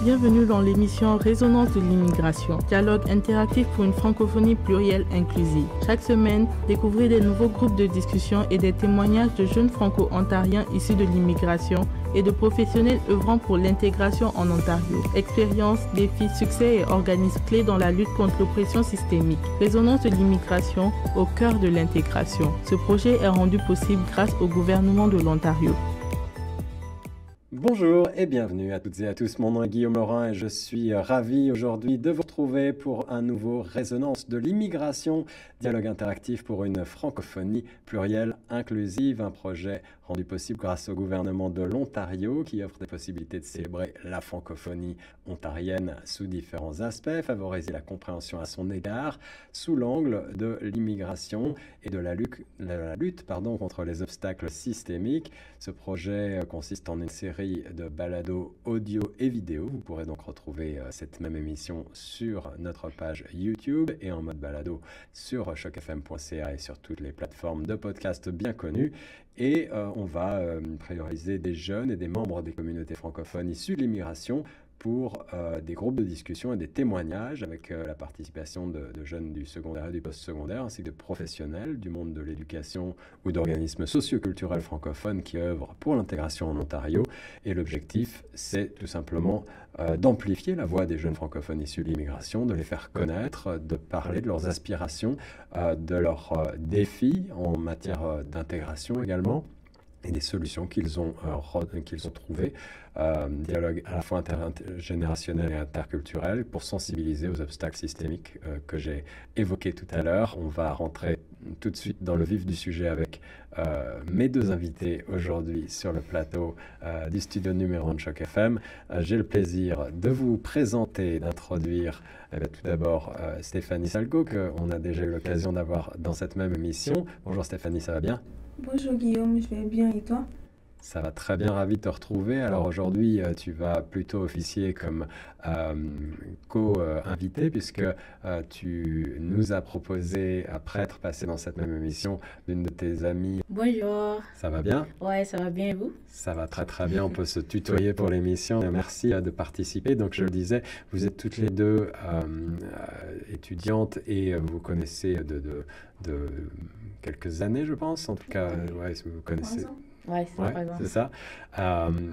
Bienvenue dans l'émission Résonance de l'immigration, dialogue interactif pour une francophonie plurielle inclusive. Chaque semaine, découvrez des nouveaux groupes de discussion et des témoignages de jeunes franco-ontariens issus de l'immigration et de professionnels œuvrant pour l'intégration en Ontario. Expériences, défis, succès et organismes clés dans la lutte contre l'oppression systémique. Résonance de l'immigration au cœur de l'intégration. Ce projet est rendu possible grâce au gouvernement de l'Ontario. Bonjour et bienvenue à toutes et à tous. Mon nom est Guillaume Laurin et je suis ravi aujourd'hui de vous retrouver pour un nouveau Résonance de l'immigration, dialogue interactif pour une francophonie plurielle inclusive, un projet rendu possible grâce au gouvernement de l'Ontario qui offre des possibilités de célébrer la francophonie ontarienne sous différents aspects, favoriser la compréhension à son égard sous l'angle de l'immigration et de la lutte contre les obstacles systémiques. Ce projet consiste en une série de balados audio et vidéo. Vous pourrez donc retrouver cette même émission sur notre page YouTube et en mode balado sur chocfm.ca et sur toutes les plateformes de podcast bien connues. Et on va prioriser des jeunes et des membres des communautés francophones issus de l'immigration pour des groupes de discussion et des témoignages avec la participation de jeunes du secondaire et du post-secondaire, ainsi que de professionnels du monde de l'éducation ou d'organismes socioculturels francophones qui œuvrent pour l'intégration en Ontario. Et l'objectif, c'est tout simplement d'amplifier la voix des jeunes francophones issus de l'immigration, de les faire connaître, de parler de leurs aspirations, de leurs défis en matière d'intégration également, et des solutions qu'ils ont trouvées, dialogue à la fois intergénérationnel et interculturel pour sensibiliser aux obstacles systémiques que j'ai évoqués tout à l'heure. On va rentrer tout de suite dans le vif du sujet avec mes deux invités aujourd'hui sur le plateau du studio numéro 1 de Choc FM. J'ai le plaisir de vous présenter, d'introduire tout d'abord Stéphanie Salgo, qu'on a déjà eu l'occasion d'avoir dans cette même émission. Bonjour Stéphanie, ça va bien? Bonjour Guillaume, je vais bien et toi? Ça va très bien, ravi de te retrouver. Alors aujourd'hui, tu vas plutôt officier comme co-invité puisque tu nous as proposé, après être passé dans cette même émission, l'une de tes amies. Bonjour. Ça va bien? Ouais, ça va bien et vous? Ça va très très bien, on peut se tutoyer pour l'émission. Merci de participer. Donc je le disais, vous êtes toutes les deux étudiantes et vous vous connaissez de quelques années, je pense. En tout cas, ouais, vous connaissez... Ouais, c'est ça.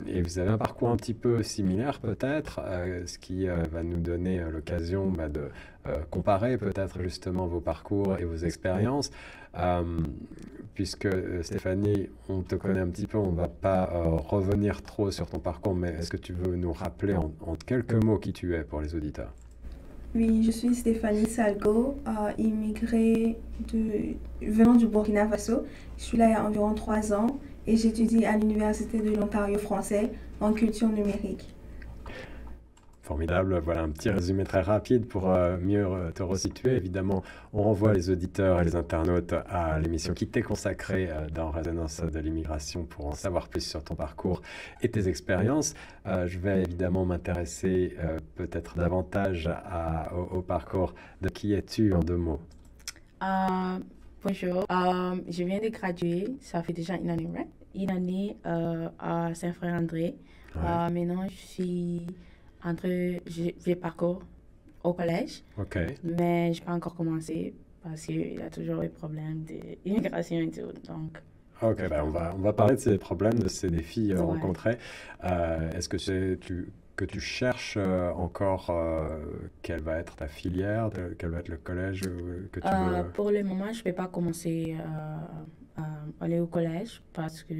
Et vous avez un parcours un petit peu similaire peut-être, ce qui va nous donner l'occasion de comparer peut-être justement vos parcours et vos expériences. Puisque Stéphanie, on te connaît un petit peu, on ne va pas revenir trop sur ton parcours, mais est-ce que tu veux nous rappeler en quelques mots qui tu es pour les auditeurs? Oui, je suis Stéphanie Salgo, immigrée venant du Burkina Faso. Je suis là il y a environ 3 ans et j'étudie à l'Université de l'Ontario français en culture numérique. Formidable, voilà un petit résumé très rapide pour mieux te resituer. Évidemment, on renvoie les auditeurs et les internautes à l'émission qui t'est consacrée dans Résonance de l'immigration pour en savoir plus sur ton parcours et tes expériences. Je vais évidemment m'intéresser peut-être davantage au parcours. De qui es-tu en 2 mots? Bonjour, je viens de graduer, ça fait déjà une année, right? Une année à Saint-Frère-André. Ouais. Maintenant, j'ai parcours au collège, mais je n'ai pas encore commencé parce qu'il y a toujours des problèmes d'immigration et tout. Donc. Ok, on va parler de ces problèmes, de ces défis rencontrés. Est-ce que tu cherches encore quelle va être ta filière, quel va être le collège que tu veux? Pour le moment, je ne vais pas commencer à aller au collège parce que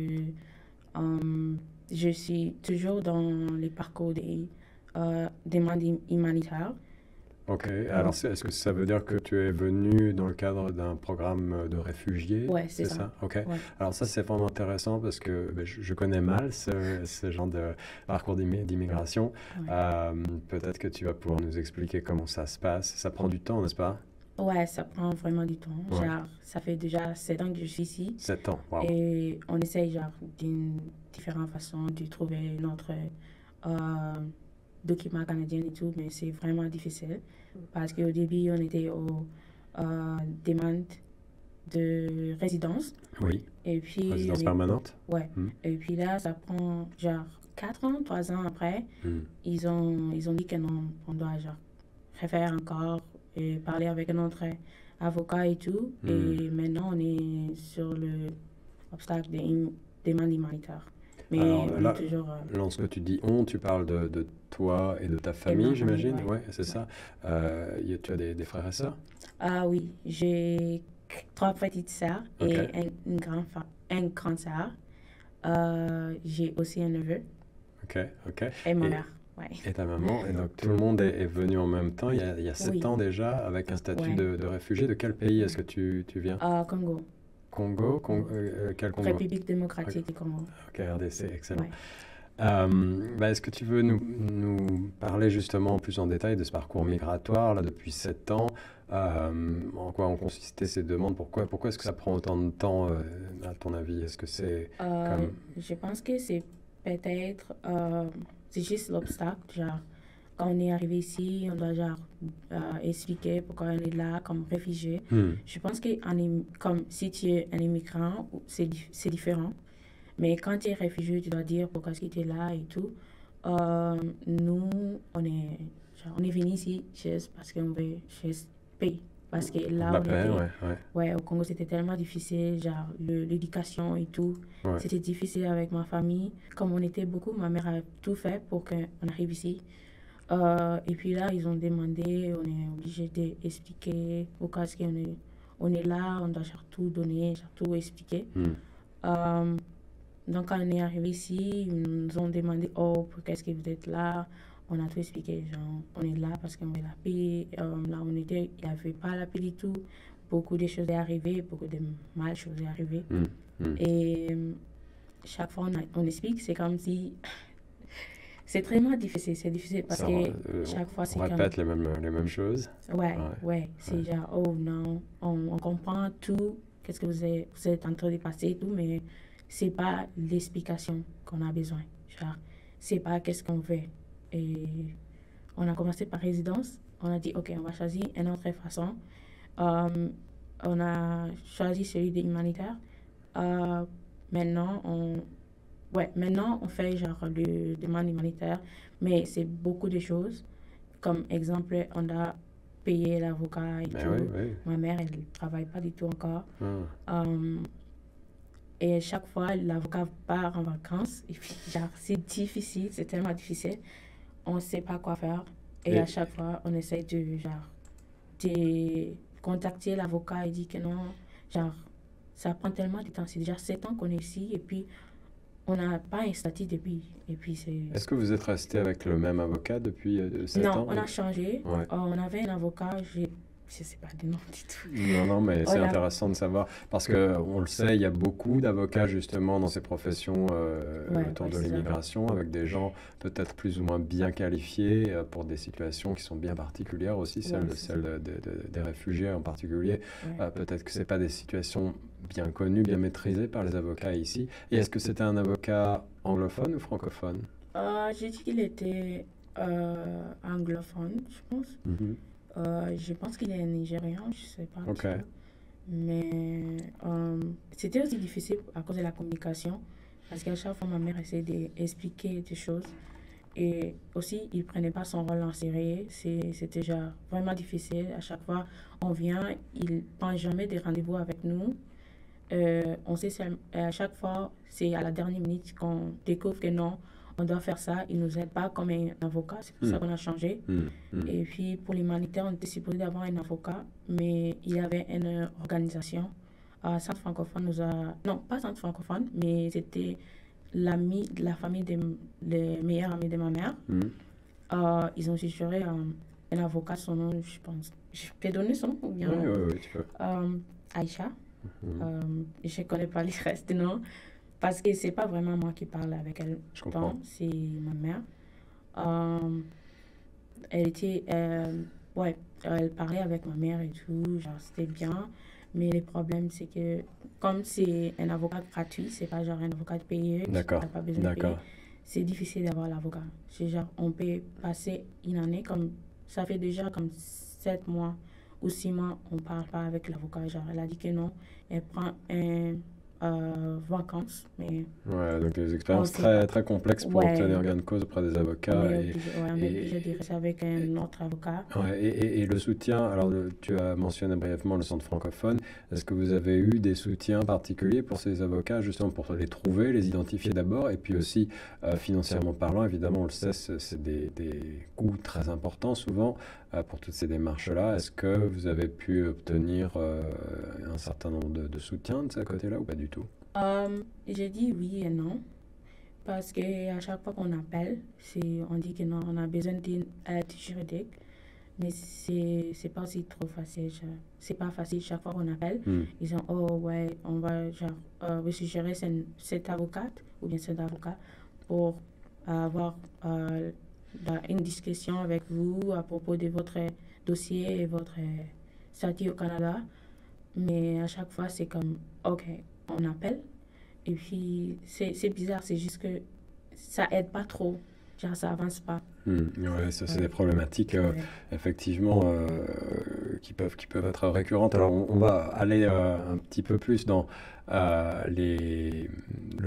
je suis toujours dans les parcours des demandes humanitaires. Ok, alors est-ce que ça veut dire que tu es venu dans le cadre d'un programme de réfugiés? Ouais, c'est ça. Ok, ouais. Alors ça c'est vraiment intéressant parce que je connais mal ce genre de parcours d'immigration. Ouais. Peut-être que tu vas pouvoir nous expliquer comment ça se passe. Ça prend du temps, n'est-ce pas? Ouais, ça prend vraiment du temps. Ouais. Genre, ça fait déjà 7 ans que je suis ici. 7 ans, wow. Et on essaye d'une différente façon de trouver notre document canadien et tout, mais c'est vraiment difficile parce qu'au début, on était aux demandes de résidence. Oui. Et puis, Résidence permanente? Ouais. Et puis là, ça prend genre 4 ans, 3 ans après, ils ont dit que non, on doit genre refaire encore et parler avec un autre avocat et tout. Et maintenant, on est sur le obstacle des demandes humanitaires. Mais Alors, on est toujours... lorsque tu dis on, tu parles de toi et de ta famille, j'imagine? Ouais. Ouais, c'est ça. Tu as des frères et sœurs? Ah oui, j'ai 3 petites sœurs Ok. et une grande sœur. J'ai aussi un neveu Ok, ok. et ma mère. Ouais. Et ta maman, et donc tout le monde est venu en même temps, il y a 7 Oui. ans déjà, avec un statut Ouais. de réfugié. De quel pays est-ce que tu viens? Congo, Congo? Quel Congo? République démocratique du Congo. Ok, RDC, excellent. Ouais. Est-ce que tu veux nous parler justement plus en détail de ce parcours migratoire, là, depuis 7 ans? En quoi ont consisté ces demandes? Pourquoi est-ce que ça prend autant de temps, à ton avis? Est-ce que c'est comme... Je pense que c'est peut-être, c'est juste l'obstacle, genre, quand on est arrivé ici, on doit genre expliquer pourquoi on est là comme réfugié. Je pense que comme si tu es un immigrant, c'est différent. Mais quand tu es réfugié, tu dois dire pourquoi est-ce que tu es là et tout. Nous, on est venu ici juste parce qu'on veut juste payer. Parce que là, La on paix, était, ouais, au Congo, c'était tellement difficile, genre l'éducation et tout. Ouais. C'était difficile avec ma famille. Comme on était beaucoup, ma mère a tout fait pour qu'on arrive ici. Et puis là, ils ont demandé, on est obligé d'expliquer pourquoi est-ce on est là, on doit genre tout donner, genre tout expliquer. Donc, quand on est arrivé ici, ils nous ont demandé, oh, pourquoi est-ce que vous êtes là? On a tout expliqué, genre, on est là parce qu'on veut la paix. Là, on était, il n'y avait pas la paix du tout. Beaucoup de choses sont arrivées, beaucoup de mal choses sont arrivées. Et chaque fois, on explique, c'est comme si... C'est vraiment difficile, c'est difficile parce que chaque fois, c'est on répète les mêmes choses. Ouais, c'est genre, oh non, on comprend tout, qu'est-ce que vous êtes en train de passer et tout, mais c'est pas l'explication qu'on a besoin. Genre, c'est pas qu'est-ce qu'on veut. Et on a commencé par résidence. On a dit, OK, on va choisir une autre façon. On a choisi celui de humanitaire. Maintenant, on fait genre le demande humanitaire, mais c'est beaucoup de choses. Comme exemple, on a payé l'avocat et tout. Oui. Ma mère, elle ne travaille pas du tout encore. Et chaque fois, l'avocat part en vacances. Et puis, genre, c'est difficile, c'est tellement difficile. On ne sait pas quoi faire. Et à chaque fois, on essaie de contacter l'avocat et dit que non, genre, ça prend tellement de temps. C'est déjà 7 ans qu'on est ici et puis on n'a pas un statut depuis. Et puis c'est... Est-ce que vous êtes resté avec le même avocat depuis 7 ans? Non, on a changé. On avait un avocat, je ne sais pas du nom du tout. Non, mais c'est intéressant de savoir parce qu'on le sait, il y a beaucoup d'avocats justement dans ces professions autour de l'immigration, avec des gens peut-être plus ou moins bien qualifiés pour des situations qui sont bien particulières aussi, celles des réfugiés en particulier. Peut-être que ce n'est pas des situations bien connues, bien maîtrisées par les avocats ici. Et est-ce que c'était un avocat anglophone ou francophone? J'ai dit qu'il était anglophone, je pense. Je pense qu'il est nigérian, je ne sais pas. Okay. Mais c'était aussi difficile à cause de la communication. Parce qu'à chaque fois, ma mère essayait d'expliquer des choses. Et aussi, il ne prenait pas son rôle en sérieux. C'était déjà vraiment difficile. À chaque fois, on vient, il ne prend jamais des rendez-vous avec nous. On sait à chaque fois, c'est à la dernière minute qu'on découvre que non, on doit faire ça. Il ne nous aide pas comme un avocat. C'est pour ça qu'on a changé. Et puis, pour l'humanitaire, on était supposé d'avoir un avocat, mais il y avait une organisation. Centre francophone nous a... Non, pas Centre francophone, mais c'était la famille des meilleurs amis de ma mère. Ils ont suggéré un avocat, son nom, je pense. Je peux donner son nom ou bien... Oui, tu peux. Aïcha. Je ne connais pas les restes, non. Parce que c'est pas vraiment moi qui parle avec elle. Je comprends. C'est ma mère. Elle était... elle parlait avec ma mère et tout. Genre, c'était bien. Mais le problème, c'est que comme c'est un avocat gratuit, c'est pas genre un avocat payé. D'accord. Pas besoin de payer. C'est difficile d'avoir l'avocat. C'est genre, on peut passer une année comme... Ça fait déjà comme 7 mois ou 6 mois, on parle pas avec l'avocat. Genre, elle a dit que non. Elle prend vacances. Mais Ouais, donc des expériences aussi, très, très complexes pour ouais, obtenir gain de cause auprès des avocats. on est obligé de rester avec un autre avocat. Ouais, et le soutien, alors tu as mentionné brièvement le centre francophone. Est-ce que vous avez eu des soutiens particuliers pour ces avocats, justement pour les trouver, les identifier d'abord, et puis aussi financièrement parlant, évidemment, on le sait, c'est des coûts très importants souvent pour toutes ces démarches-là. Est-ce que vous avez pu obtenir un certain nombre de soutiens de ce côté-là ou pas du tout? J'ai dit oui et non. Parce qu'à chaque fois qu'on appelle, on dit que non, on a besoin d'une aide juridique, mais c'est pas aussi trop facile. C'est pas facile chaque fois qu'on appelle. Ils ont, oh ouais, on va vous suggérer cette avocate ou bien cet avocat pour avoir une discussion avec vous à propos de votre dossier et votre statut au Canada. Mais à chaque fois, c'est comme, ok, on appelle. Et puis, c'est bizarre, c'est juste que ça aide pas trop. Genre, ça avance pas. Ouais, ça, c'est Ouais. des problématiques, Ouais. effectivement, qui peuvent être récurrentes. Alors, on va aller un petit peu plus dans le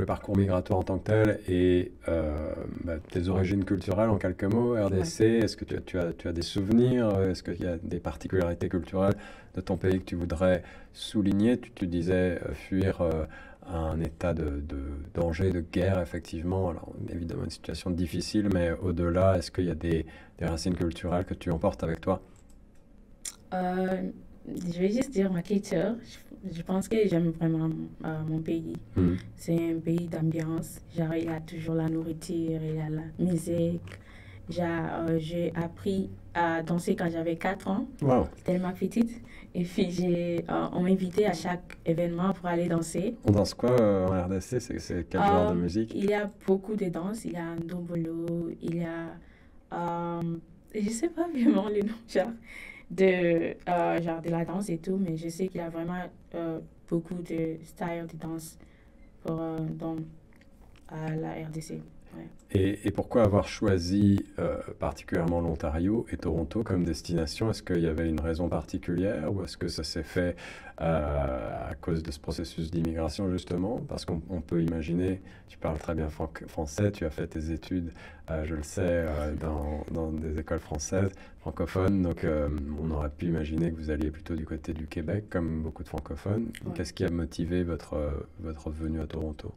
parcours migratoire en tant que tel et tes origines culturelles en quelques mots. RDC, est-ce que tu as des souvenirs? Est-ce qu'il y a des particularités culturelles de ton pays que tu voudrais souligner? Tu disais fuir un état de danger, de guerre, effectivement. Alors, évidemment, une situation difficile, mais au-delà, est-ce qu'il y a des racines culturelles que tu emportes avec toi? Je vais juste dire ma culture. Je pense que j'aime vraiment mon pays. C'est un pays d'ambiance. Genre, il y a toujours la nourriture, il y a la musique. J'ai appris à danser quand j'avais 4 ans. Wow. J'étais tellement petite. Et puis, on m'invitait à chaque événement pour aller danser. On danse quoi en RDC? C'est quel genre de musique? Il y a beaucoup de danses. Il y a Ndombolo, il y a... je sais pas vraiment le nom, genre de la danse et tout, mais je sais qu'il y a vraiment beaucoup de styles de danse dans la RDC. Ouais. Et pourquoi avoir choisi particulièrement l'Ontario et Toronto comme destination? Est-ce qu'il y avait une raison particulière ou est-ce que ça s'est fait à cause de ce processus d'immigration justement? Parce qu'on peut imaginer, tu parles très bien français, tu as fait tes études, je le sais, dans des écoles françaises, francophones, donc on aurait pu imaginer que vous alliez plutôt du côté du Québec comme beaucoup de francophones. Ouais. Qu'est-ce qui a motivé votre venue à Toronto?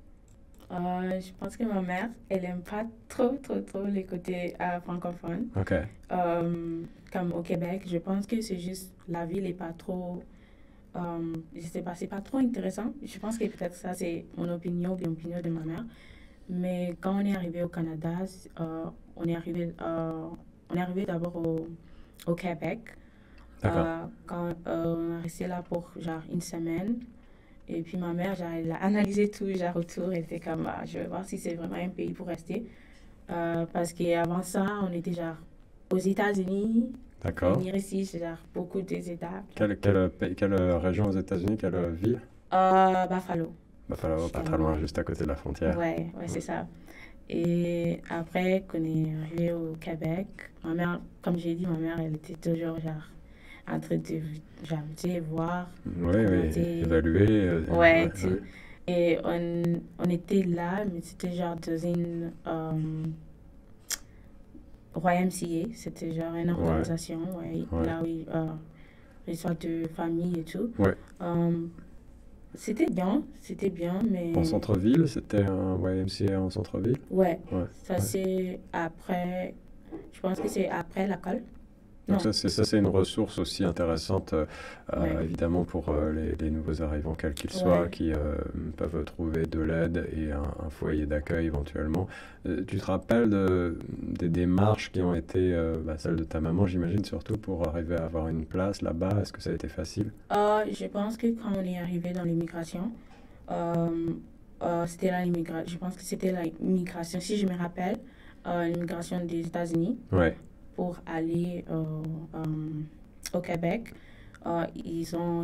Je pense que ma mère, elle aime pas trop les côtés francophones. Ok. Comme au Québec, je pense que c'est juste la ville est pas trop, je sais pas, c'est pas trop intéressant. Je pense que peut-être ça c'est mon opinion, ou l'opinion de ma mère. Mais quand on est arrivé au Canada, on est arrivé d'abord au Québec. D'accord. Quand on est resté là pour genre une semaine. Et puis ma mère, genre, elle a analysé tout, genre, autour. Elle était comme, je vais voir si c'est vraiment un pays pour rester. Parce qu'avant ça, on était genre aux États-Unis. D'accord. Venir ici, c'est genre beaucoup des étapes. Quelle région aux États-Unis, quelle ville? Buffalo. Buffalo, pas très loin, juste à côté de la frontière. Ouais, c'est ça. Et après qu'on est arrivé au Québec, ma mère, comme j'ai dit, ma mère, elle était toujours genre en train de genre, tu sais, voir, Oui, commenter. évaluer. Ouais, tout. Et on était là, mais c'était genre dans une YMCA, c'était genre une organisation, Ouais. là où il reçoit de famille et tout. Ouais. C'était bien, mais... En centre-ville, c'était un YMCA en centre-ville? Ouais, Ouais. ça c'est après, je pense que c'est après l'école. Donc Non. ça, c'est une ressource aussi intéressante, Ouais. évidemment, pour les nouveaux arrivants, quels qu'ils soient, Ouais. qui peuvent trouver de l'aide et un foyer d'accueil éventuellement. Tu te rappelles des démarches qui ont été celles de ta maman, j'imagine, surtout pour arriver à avoir une place là-bas? Est-ce que ça a été facile? Je pense que quand on est arrivé dans l'immigration, je pense que c'était l'immigration, si je me rappelle, l'immigration des États-Unis Ouais. pour aller au Québec. Ils sont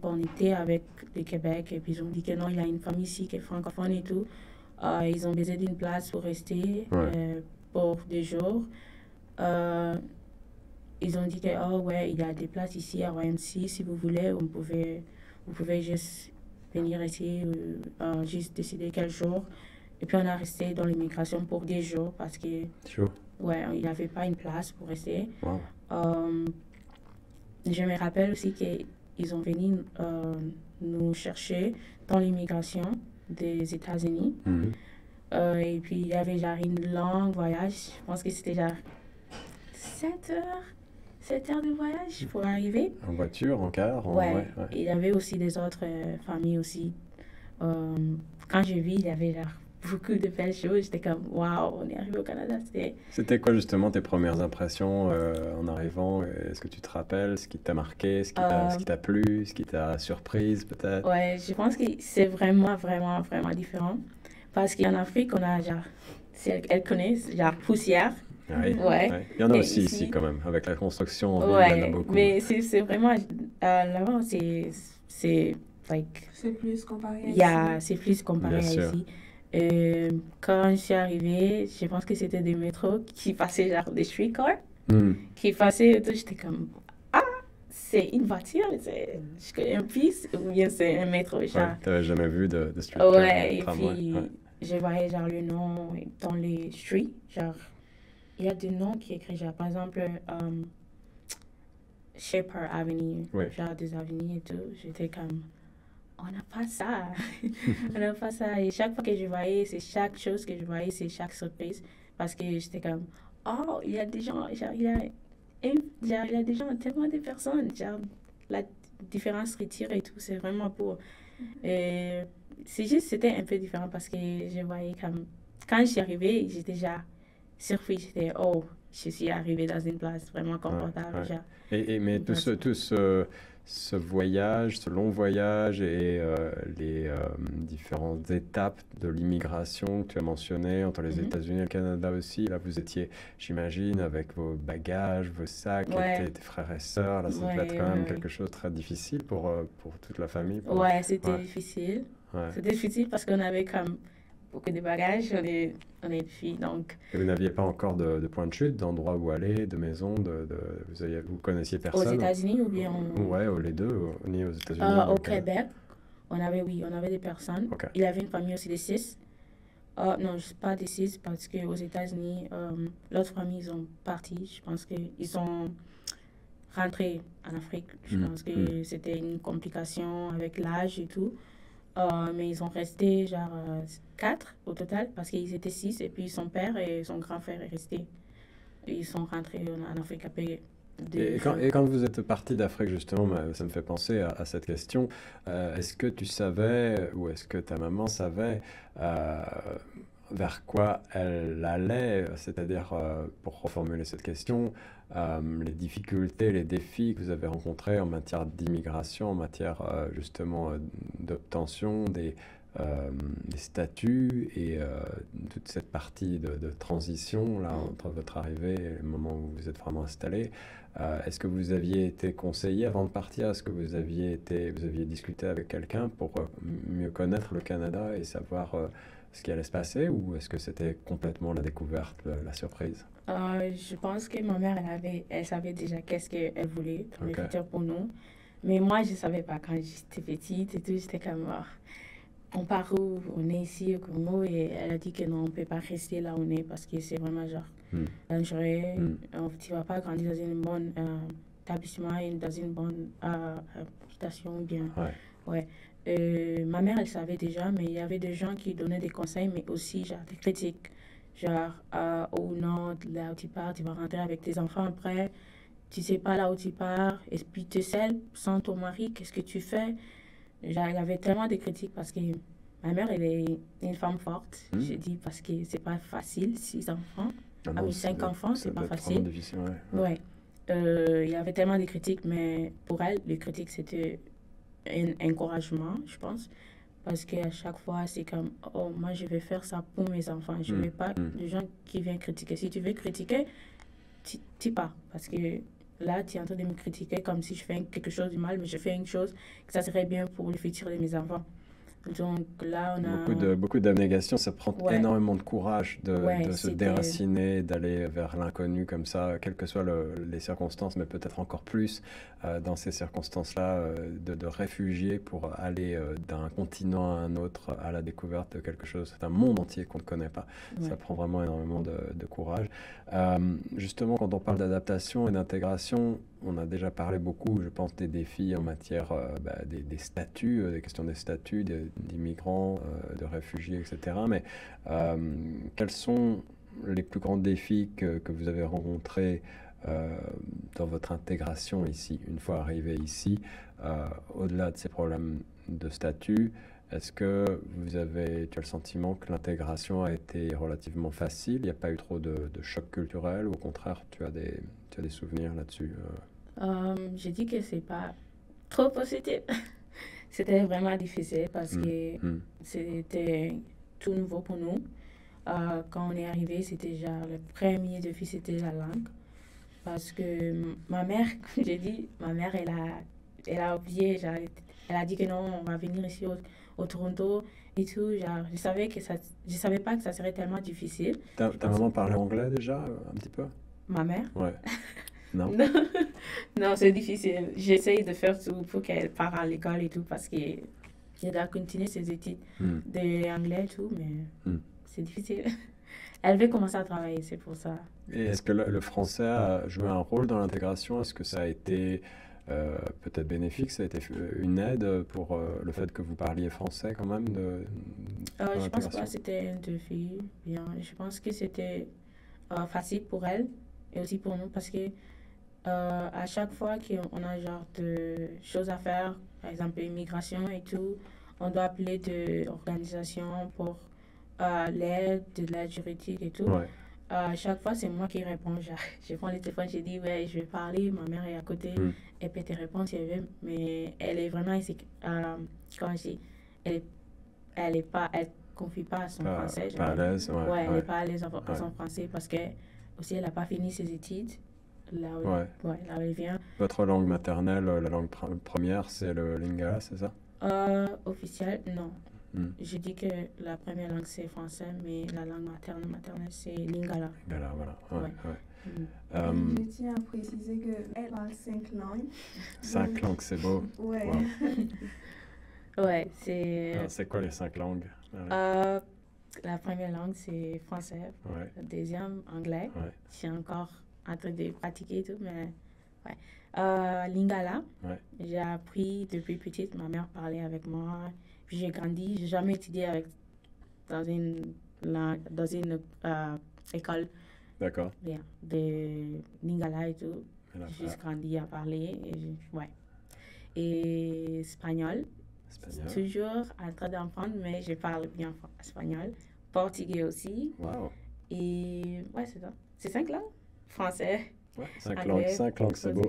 connectés avec le Québec et puis ils ont dit que non, il y a une famille ici qui est francophone et tout. Ils ont besoin d'une place pour rester pour 2 jours. Ils ont dit que, oh ouais, il y a des places ici à YMC, si vous voulez, vous pouvez juste venir ici, juste décider quel jour. Et puis on a resté dans l'immigration pour 10 jours parce que ouais, il n'y avait pas une place pour rester. Wow. Je me rappelle aussi qu'ils ont venu nous chercher dans l'immigration des États-Unis. Et puis il y avait genre une longue voyage. Je pense que c'était genre 7 heures de voyage pour arriver. En voiture, en car? Ouais. Il y avait aussi des autres familles aussi. Quand je vis, il y avait genre beaucoup de belles choses. J'étais comme, waouh, on est arrivé au Canada. C'était quoi justement tes premières impressions en arrivant? Est-ce que tu te rappelles ce qui t'a marqué, ce qui t'a plu, ce qui t'a surprise peut-être? Ouais, je pense que c'est vraiment, vraiment, vraiment différent. Parce qu'en Afrique, on a genre, elle connaît, genre poussière. Oui. Ouais. Il y en a aussi ici quand même, avec la construction, il y en a beaucoup. Mais c'est vraiment, là-bas, c'est like... C'est plus comparé à ici. C'est plus comparé à ici. Quand je suis arrivée, je pense que c'était des métros qui passaient genre des streetcars, qui passaient et tout, j'étais comme, ah, c'est une voiture, je connais un bus ou bien c'est un métro, genre. Ouais, t'avais jamais vu de streetcar? Ouais, et puis je voyais genre le nom dans les streets, genre, il y a des noms qui écrivent, genre, par exemple, Shepherd Avenue, genre des avenues et tout, j'étais comme... On n'a pas ça. On n'a pas ça. Et chaque fois que je voyais, c'est chaque chose que je voyais, c'est chaque surprise. Parce que j'étais comme, oh, il y a des gens, genre, il y a des gens, tellement de personnes. Genre, la différence retire et tout, c'est vraiment beau. C'est juste, c'était un peu différent parce que je voyais comme, quand je suis arrivée, j'étais déjà surprise. J'étais, oh, je suis arrivée dans une place vraiment confortable. Genre. Mais tout ce voyage, ce long voyage et les différentes étapes de l'immigration que tu as mentionnées entre les États-Unis et le Canada aussi. Là, vous étiez, j'imagine, avec vos bagages, vos sacs, tes frères et sœurs. Là, ça devait être quand même quelque chose de très difficile pour toute la famille. Ouais, c'était difficile. C'était difficile parce qu'on avait comme beaucoup de bagages, on est filles, donc... Et vous n'aviez pas encore de point de chute, d'endroit où aller, de maison, vous connaissiez personne? Aux États-Unis ou bien... Ouais, les deux, ni aux États-Unis. Au Québec, on avait des personnes. Okay. Il y avait une famille aussi de 6. Non, pas des 6, parce qu'aux États-Unis, l'autre famille, ils ont parti. Je pense qu'ils sont rentrés en Afrique. Je pense que c'était une complication avec l'âge et tout. Mais ils ont resté genre 4 au total parce qu'ils étaient 6 et puis son père et son grand frère est resté. Ils sont rentrés en Afrique après. Et quand vous êtes parti d'Afrique justement, ça me fait penser à cette question. Est-ce que tu savais ou est-ce que ta maman savait vers quoi elle allait, c'est-à-dire, pour reformuler cette question, les difficultés, les défis que vous avez rencontrés en matière d'immigration, en matière justement d'obtention des statuts et toute cette partie de transition là, entre votre arrivée et le moment où vous êtes vraiment installé. Est-ce que vous aviez été conseillé avant de partir? Est-ce que vous aviez discuté avec quelqu'un pour mieux connaître le Canada et savoir ce qui allait se passer, ou est-ce que c'était complètement la découverte, la surprise? Je pense que ma mère, elle savait déjà qu'est-ce qu'elle voulait dans le futur pour nous. Mais moi, je ne savais pas quand j'étais petite et tout. J'étais comme, on part où? On est ici au Congo. Et elle a dit que non, on ne peut pas rester là où on est parce que c'est vraiment genre dangereux. Tu ne vas pas grandir dans une bonne établissement et dans une bonne habitation bien. Ouais. Ma mère, elle savait déjà, mais il y avait des gens qui donnaient des conseils, mais aussi genre des critiques. Genre, oh non, là où tu pars, tu vas rentrer avec tes enfants après, tu sais pas là où tu pars, et puis tu es seule, sans ton mari, qu'est-ce que tu fais? Genre, il y avait tellement de critiques parce que ma mère, elle est une femme forte, j'ai dit, parce que c'est pas facile, 6 enfants, 5 enfants, c'est pas facile. Difficile, ouais. Il y avait tellement de critiques, mais pour elle, les critiques, c'était un encouragement, je pense. Parce qu'à chaque fois, c'est comme, oh, moi, je vais faire ça pour mes enfants. Je ne veux pas de gens qui viennent critiquer. Si tu veux critiquer, tu pars. Parce que là, tu es en train de me critiquer comme si je fais quelque chose de mal, mais je fais une chose que ça serait bien pour le futur de mes enfants. Donc là, on a... Beaucoup d'abnégation, ça prend Ouais, énormément de courage ouais, de se c'était... déraciner, d'aller vers l'inconnu comme ça, quelles que soient les circonstances, mais peut-être encore plus dans ces circonstances-là, de réfugier pour aller d'un continent à un autre à la découverte de quelque chose, d'un monde entier qu'on ne connaît pas. Ça Ouais. prend vraiment énormément de courage. Justement, quand on parle d'adaptation et d'intégration, on a déjà parlé beaucoup, je pense, des défis en matière des statuts, des questions des statuts d'immigrants, de réfugiés, etc. Mais quels sont les plus grands défis que vous avez rencontrés dans votre intégration ici, une fois arrivé ici, au-delà de ces problèmes de statut? Est-ce que tu as le sentiment que l'intégration a été relativement facile? Il n'y a pas eu trop de choc culturel, ou au contraire, tu as des souvenirs là-dessus? Je dis que c'est pas trop positif. C'était vraiment difficile parce Hmm, que hmm. c'était tout nouveau pour nous. Quand on est arrivé, c'était genre le premier défi, c'était la langue. Parce que ma mère, comme j'ai dit, ma mère, elle a oublié, genre, elle a dit que non, on va venir ici au Toronto et tout. Genre, je savais pas que ça serait tellement difficile. Ta maman parlait anglais déjà, un petit peu? Ma mère? Ouais. Non? Non, non, c'est difficile. J'essaye de faire tout pour qu'elle parte à l'école et tout parce qu'elle doit continuer ses études Hmm, d'anglais et tout, mais hmm. c'est difficile. Elle veut commencer à travailler, c'est pour ça. Et est-ce que le français a joué un rôle dans l'intégration? Est-ce que ça a été peut-être bénéfique, ça a été une aide pour le fait que vous parliez français quand même dans Je pense pas l'intégration? que c'était un défi bien. Je pense que c'était facile pour elle et aussi pour nous parce que à chaque fois qu'on a genre de choses à faire, par exemple immigration et tout, on doit appeler de organisations pour de l'aide juridique et tout. Ouais. À chaque fois, c'est moi qui réponds. Genre, je prends le téléphone, je dis, ouais, je vais parler. Ma mère est à côté. Hmm. Elle peut te répondre si elle veut. Mais elle est vraiment ici. Comment je dis, elle, elle confie pas à son français. Pas à l'aise, ouais, Ouais, elle n'est ouais, pas à l'aise à ouais, son français parce que aussi elle n'a pas fini ses études. Là où, ouais. ouais, là où elle vient. Votre langue maternelle, la langue première, c'est le lingala, c'est ça? Officiel, non. Hmm. Je dis que la première langue c'est français, mais la langue maternelle c'est lingala. Lingala, voilà. Ouais, Ouais. ouais. Mm. Euh, Je tiens à préciser qu'elle parle 5 langues. 5 Donc, langues, c'est beau. ouais. Wow. Ouais, c'est. Alors, c'est quoi les 5 langues? Marie? La première langue c'est français, Ouais, la deuxième anglais. ouais, Je suis encore en train de pratiquer et tout, mais ouais. Lingala, ouais. j'ai appris depuis petite, ma mère parlait avec moi, puis j'ai grandi, j'ai jamais étudié dans dans une école D'accord. bien, de Lingala et tout. Et là, J'ai juste grandi à parler, ouais. Et espagnol, espagnol. toujours en train d'apprendre, mais je parle bien espagnol. Portugais aussi. Wow. Et ouais, c'est ça. C'est 5 langues. Français, Ouais, 5 langues, anglais, 5 langues, c'est beau.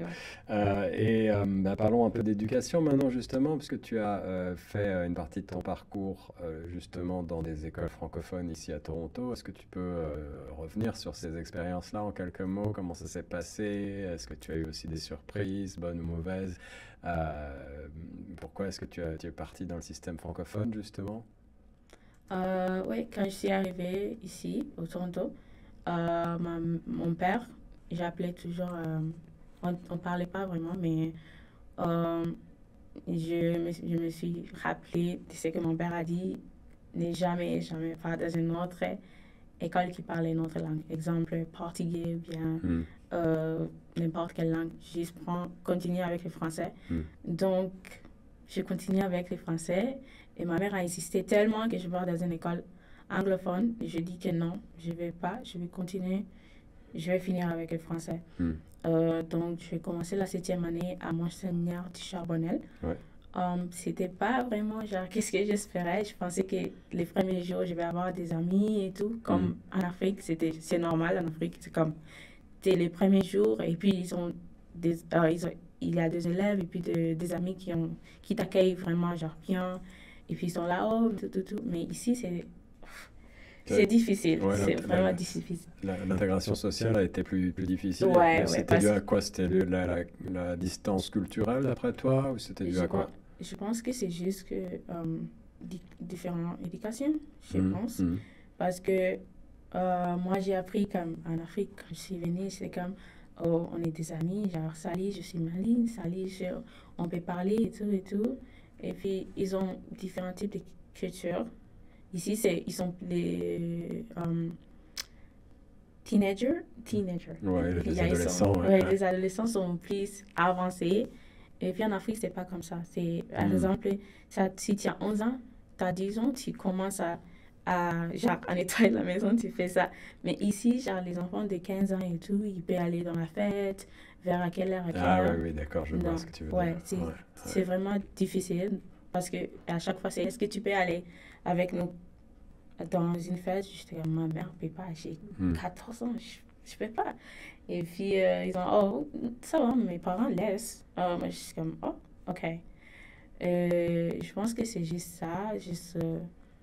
portugais. Parlons un peu d'éducation maintenant, justement, puisque tu as fait une partie de ton parcours justement dans des écoles francophones ici à Toronto. Est-ce que tu peux revenir sur ces expériences-là en quelques mots? Comment ça s'est passé? Est-ce que tu as eu aussi des surprises, bonnes ou mauvaises? Pourquoi est-ce que tu es parti dans le système francophone, justement? Oui, quand je suis arrivée ici, au Toronto, mon père, j'appelais toujours, on ne parlait pas vraiment, mais euh, je me suis rappelé de ce que mon père a dit, ne jamais, jamais pas dans une autre école qui parlait une autre langue. Exemple, portugais ou bien Hmm, n'importe quelle langue. Juste continuer avec le français. hmm. Donc, je continue avec le français et ma mère a insisté tellement que je vais dans une école anglophone. Je dis que non, je ne vais pas, je vais continuer, je vais finir avec le français. Hmm. Donc, j'ai commencé la 7e année à Monseigneur du Charbonnel. Ouais. C'était pas vraiment genre qu'est-ce que j'espérais. Je pensais que les premiers jours, je vais avoir des amis et tout. Comme en Afrique, c'est normal en Afrique. C'est comme t'es les premiers jours et puis il y a des élèves et puis des amis qui t'accueillent vraiment genre bien. Et puis ils sont là, oh, tout. Mais ici, c'est difficile. Ouais, C'est vraiment difficile. L'intégration sociale a été plus difficile. Ouais, ouais, C'était parce dû à quoi? C'était dû à la distance culturelle, d'après toi, ou c'était dû Je, à quoi? je pense que c'est juste que différentes éducations, je pense. Parce que moi, j'ai appris comme en Afrique, quand je suis venue, c'est comme, oh, on est des amis, genre, salut, je suis Maline, salut, on peut parler et tout et tout. Et puis, ils ont différents types de cultures. Ici, ils sont les teenagers. Ouais, les adolescents. Les adolescents sont plus avancés. Et puis, en Afrique, c'est pas comme ça. C'est, par exemple, si tu as 11 ans, tu as 10 ans, tu commences genre, à nettoyer la maison, tu fais ça. Mais ici, genre, les enfants de 15 ans et tout, ils peuvent aller dans la fête, vers à quelle heure, oui, d'accord, je vois ce que tu veux dire. C'est vraiment difficile parce que à chaque fois, est-ce que tu peux aller avec nous dans une fête? J'étais comme, ma mère ne peut pas, j'ai 14 ans, je peux pas. Et puis, ils ont, oh, ça va, mes parents laissent. Moi, je suis comme, oh, ok. Je pense que c'est juste ça,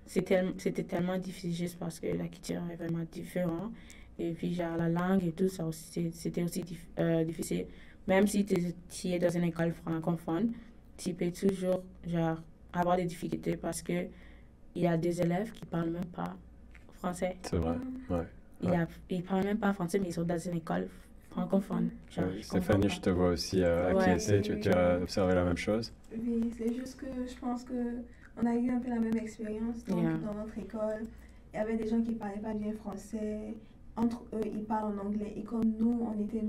c'était tellement difficile juste parce que la culture est vraiment différente. Et puis, genre, la langue et tout, ça aussi, c'était aussi difficile. Même si tu es dans une école francophone, tu peux toujours, genre, avoir des difficultés parce que il y a des élèves qui parlent même pas français. C'est vrai, Ils parlent même pas français, mais ils sont dans une école francophone. Genre, Stéphanie, je te vois aussi acquiescer. Tu as observé la même chose? Oui, c'est juste que je pense qu'on a eu un peu la même expérience. Donc, dans notre école, il y avait des gens qui parlaient pas bien français. Entre eux, ils parlent en anglais. Et comme nous, on était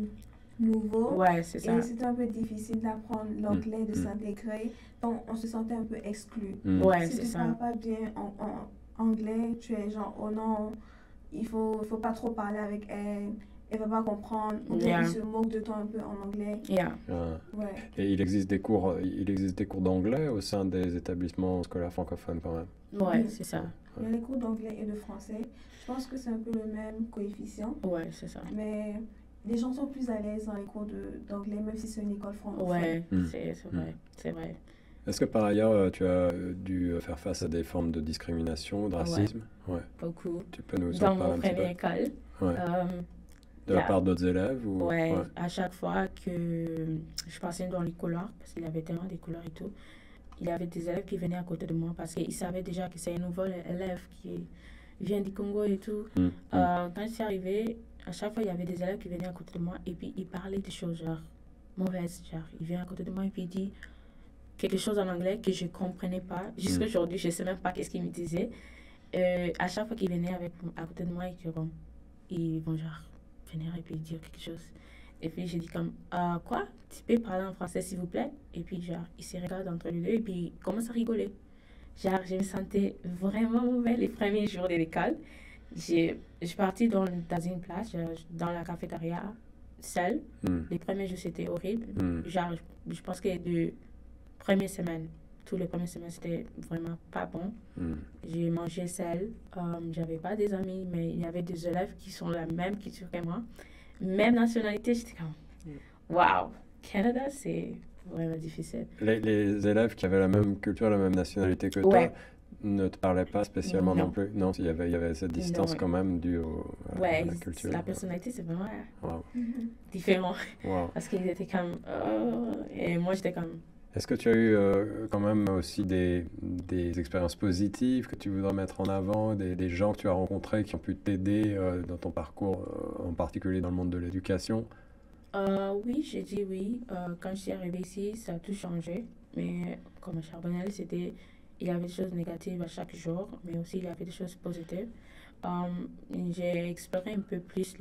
nouveaux, c'est ça. et c'était un peu difficile d'apprendre l'anglais, de s'intégrer. Donc, on se sentait un peu exclu. Si tu ne parles pas bien en anglais, tu es genre, oh non, il faut pas trop parler avec elle. Elle ne va pas comprendre, ou bien ils se moquent de toi un peu en anglais. Et il existe des cours d'anglais au sein des établissements scolaires francophones quand même. C'est ça. Il y a les cours d'anglais et de français. Je pense que c'est un peu le même coefficient. C'est ça. Mais les gens sont plus à l'aise dans les cours d'anglais, même si c'est une école francophone. C'est vrai. Est-ce que par ailleurs, tu as dû faire face à des formes de discrimination, de racisme? Beaucoup. Tu peux nous en parler un petit peu? Dans mon première école. De la part d'autres élèves ou... À chaque fois que je passais dans les couloirs, parce qu'il y avait tellement des couloirs et tout, il y avait des élèves qui venaient à côté de moi parce qu'ils savaient déjà que c'est un nouveau élève qui vient du Congo et tout. Quand je suis arrivée, à chaque fois, il y avait des élèves qui venaient à côté de moi et puis ils parlaient des choses genre mauvaises. Genre, il vient à côté de moi et puis il dit quelque chose en anglais que je ne comprenais pas. Jusqu'à aujourd'hui, je ne sais même pas qu'est-ce qu'il me disait. À chaque fois qu'ils venaient à côté de moi, ils vont genre venir et puis dire quelque chose. Et puis j'ai dit comme, quoi? Tu peux parler en français s'il vous plaît? Et puis genre, ils se regardent entre les deux et puis ils commencent à rigoler. Genre, je me sentais vraiment mauvais les premiers jours de l'école. Je suis partie dans une place, dans la cafétéria, seule. Les premiers jours, c'était horrible. Genre, je pense que de première semaine, tous les premières semaines, c'était vraiment pas bon. J'ai mangé seule. J'avais pas des amis, mais il y avait des élèves qui sont la même culture que moi. Même nationalité, j'étais comme, waouh, Canada, c'est vraiment difficile. Les élèves qui avaient la même culture, la même nationalité que toi ne te parlaient pas spécialement non plus? Non, il y avait cette distance quand même due à la culture. La personnalité, c'est vraiment différent. Parce qu'ils étaient comme, oh, et moi, j'étais comme... Est-ce que tu as eu quand même aussi des expériences positives que tu voudrais mettre en avant, des gens que tu as rencontrés qui ont pu t'aider dans ton parcours, en particulier dans le monde de l'éducation? Oui, j'ai dit oui. Quand je suis arrivée ici, ça a tout changé. Mais comme à Charbonnel, il y avait des choses négatives à chaque jour, mais aussi il y avait des choses positives. J'ai exploré un peu plus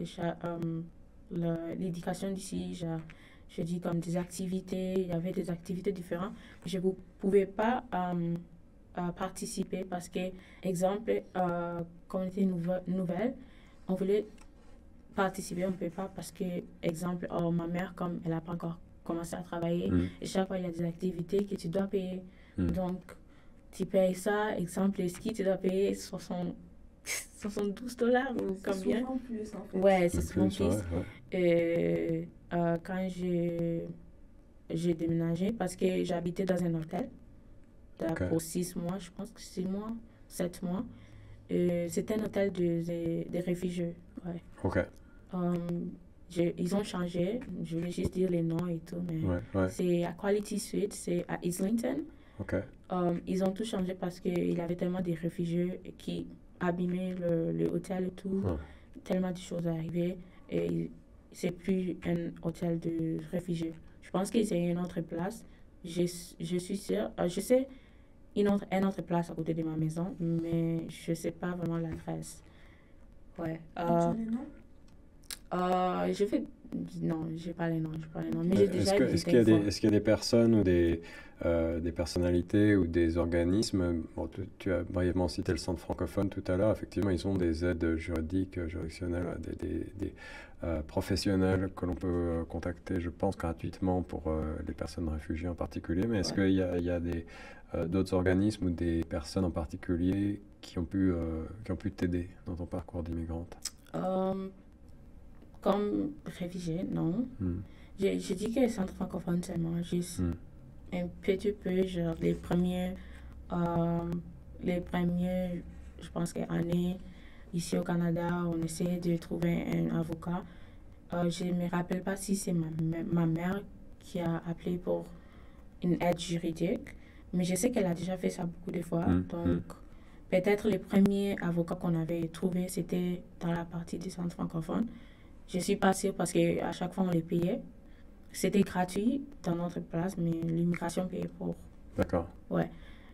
l'éducation d'ici. Je dis comme des activités, il y avait des activités différentes. Je ne pouvais pas participer parce que, exemple, quand on était nouvelle, on voulait participer, on ne peut pas parce que, exemple, ma mère, comme elle n'a pas encore commencé à travailler, et chaque fois il y a des activités que tu dois payer. Donc, tu payes ça, exemple, le ski, tu dois payer 72$ ou combien? C'est souvent plus, en fait. Ouais, c'est souvent plus. Quand j'ai déménagé, parce que j'habitais dans un hôtel pour 6 mois, je pense que 6 mois, 7 mois. C'était un hôtel de réfugiés. Ils ont changé, je voulais juste dire les noms et tout, mais c'est à Quality Suite, c'est à Islington. OK. Ils ont tout changé parce qu'il y avait tellement de réfugiés qui abîmaient le hôtel et tout. Ah. Tellement de choses arrivaient et c'est plus un hôtel de réfugiés. Je pense que c'est une autre place. Je suis sûre. Je sais une autre place à côté de ma maison, mais je sais pas vraiment l'adresse. Ouais. Je fais... Non, j'ai pas les noms, mais j'ai déjà Est-ce qu'il y a est-ce qu'il y a des personnes ou des personnalités ou des organismes, bon, tu as brièvement cité le Centre francophone tout à l'heure, effectivement, ils ont des aides juridiques, juridictionnelles, des professionnels que l'on peut contacter, je pense, gratuitement pour les personnes réfugiées en particulier, mais est-ce qu'il y a d'autres organismes ou des personnes en particulier qui ont pu t'aider dans ton parcours d'immigrante? Comme réfugié, non. Je dis que le centre francophone seulement, juste un petit peu, genre les premiers, je pense qu'années ici au Canada, on essaie de trouver un avocat. Je ne me rappelle pas si c'est ma mère qui a appelé pour une aide juridique, mais je sais qu'elle a déjà fait ça beaucoup de fois. Donc, peut-être les premiers avocats qu'on avait trouvés, c'était dans la partie du centre francophone. Je suis pas sûre parce qu'à chaque fois, on les payait. C'était gratuit dans notre place, mais l'immigration payait pour. D'accord. Ouais.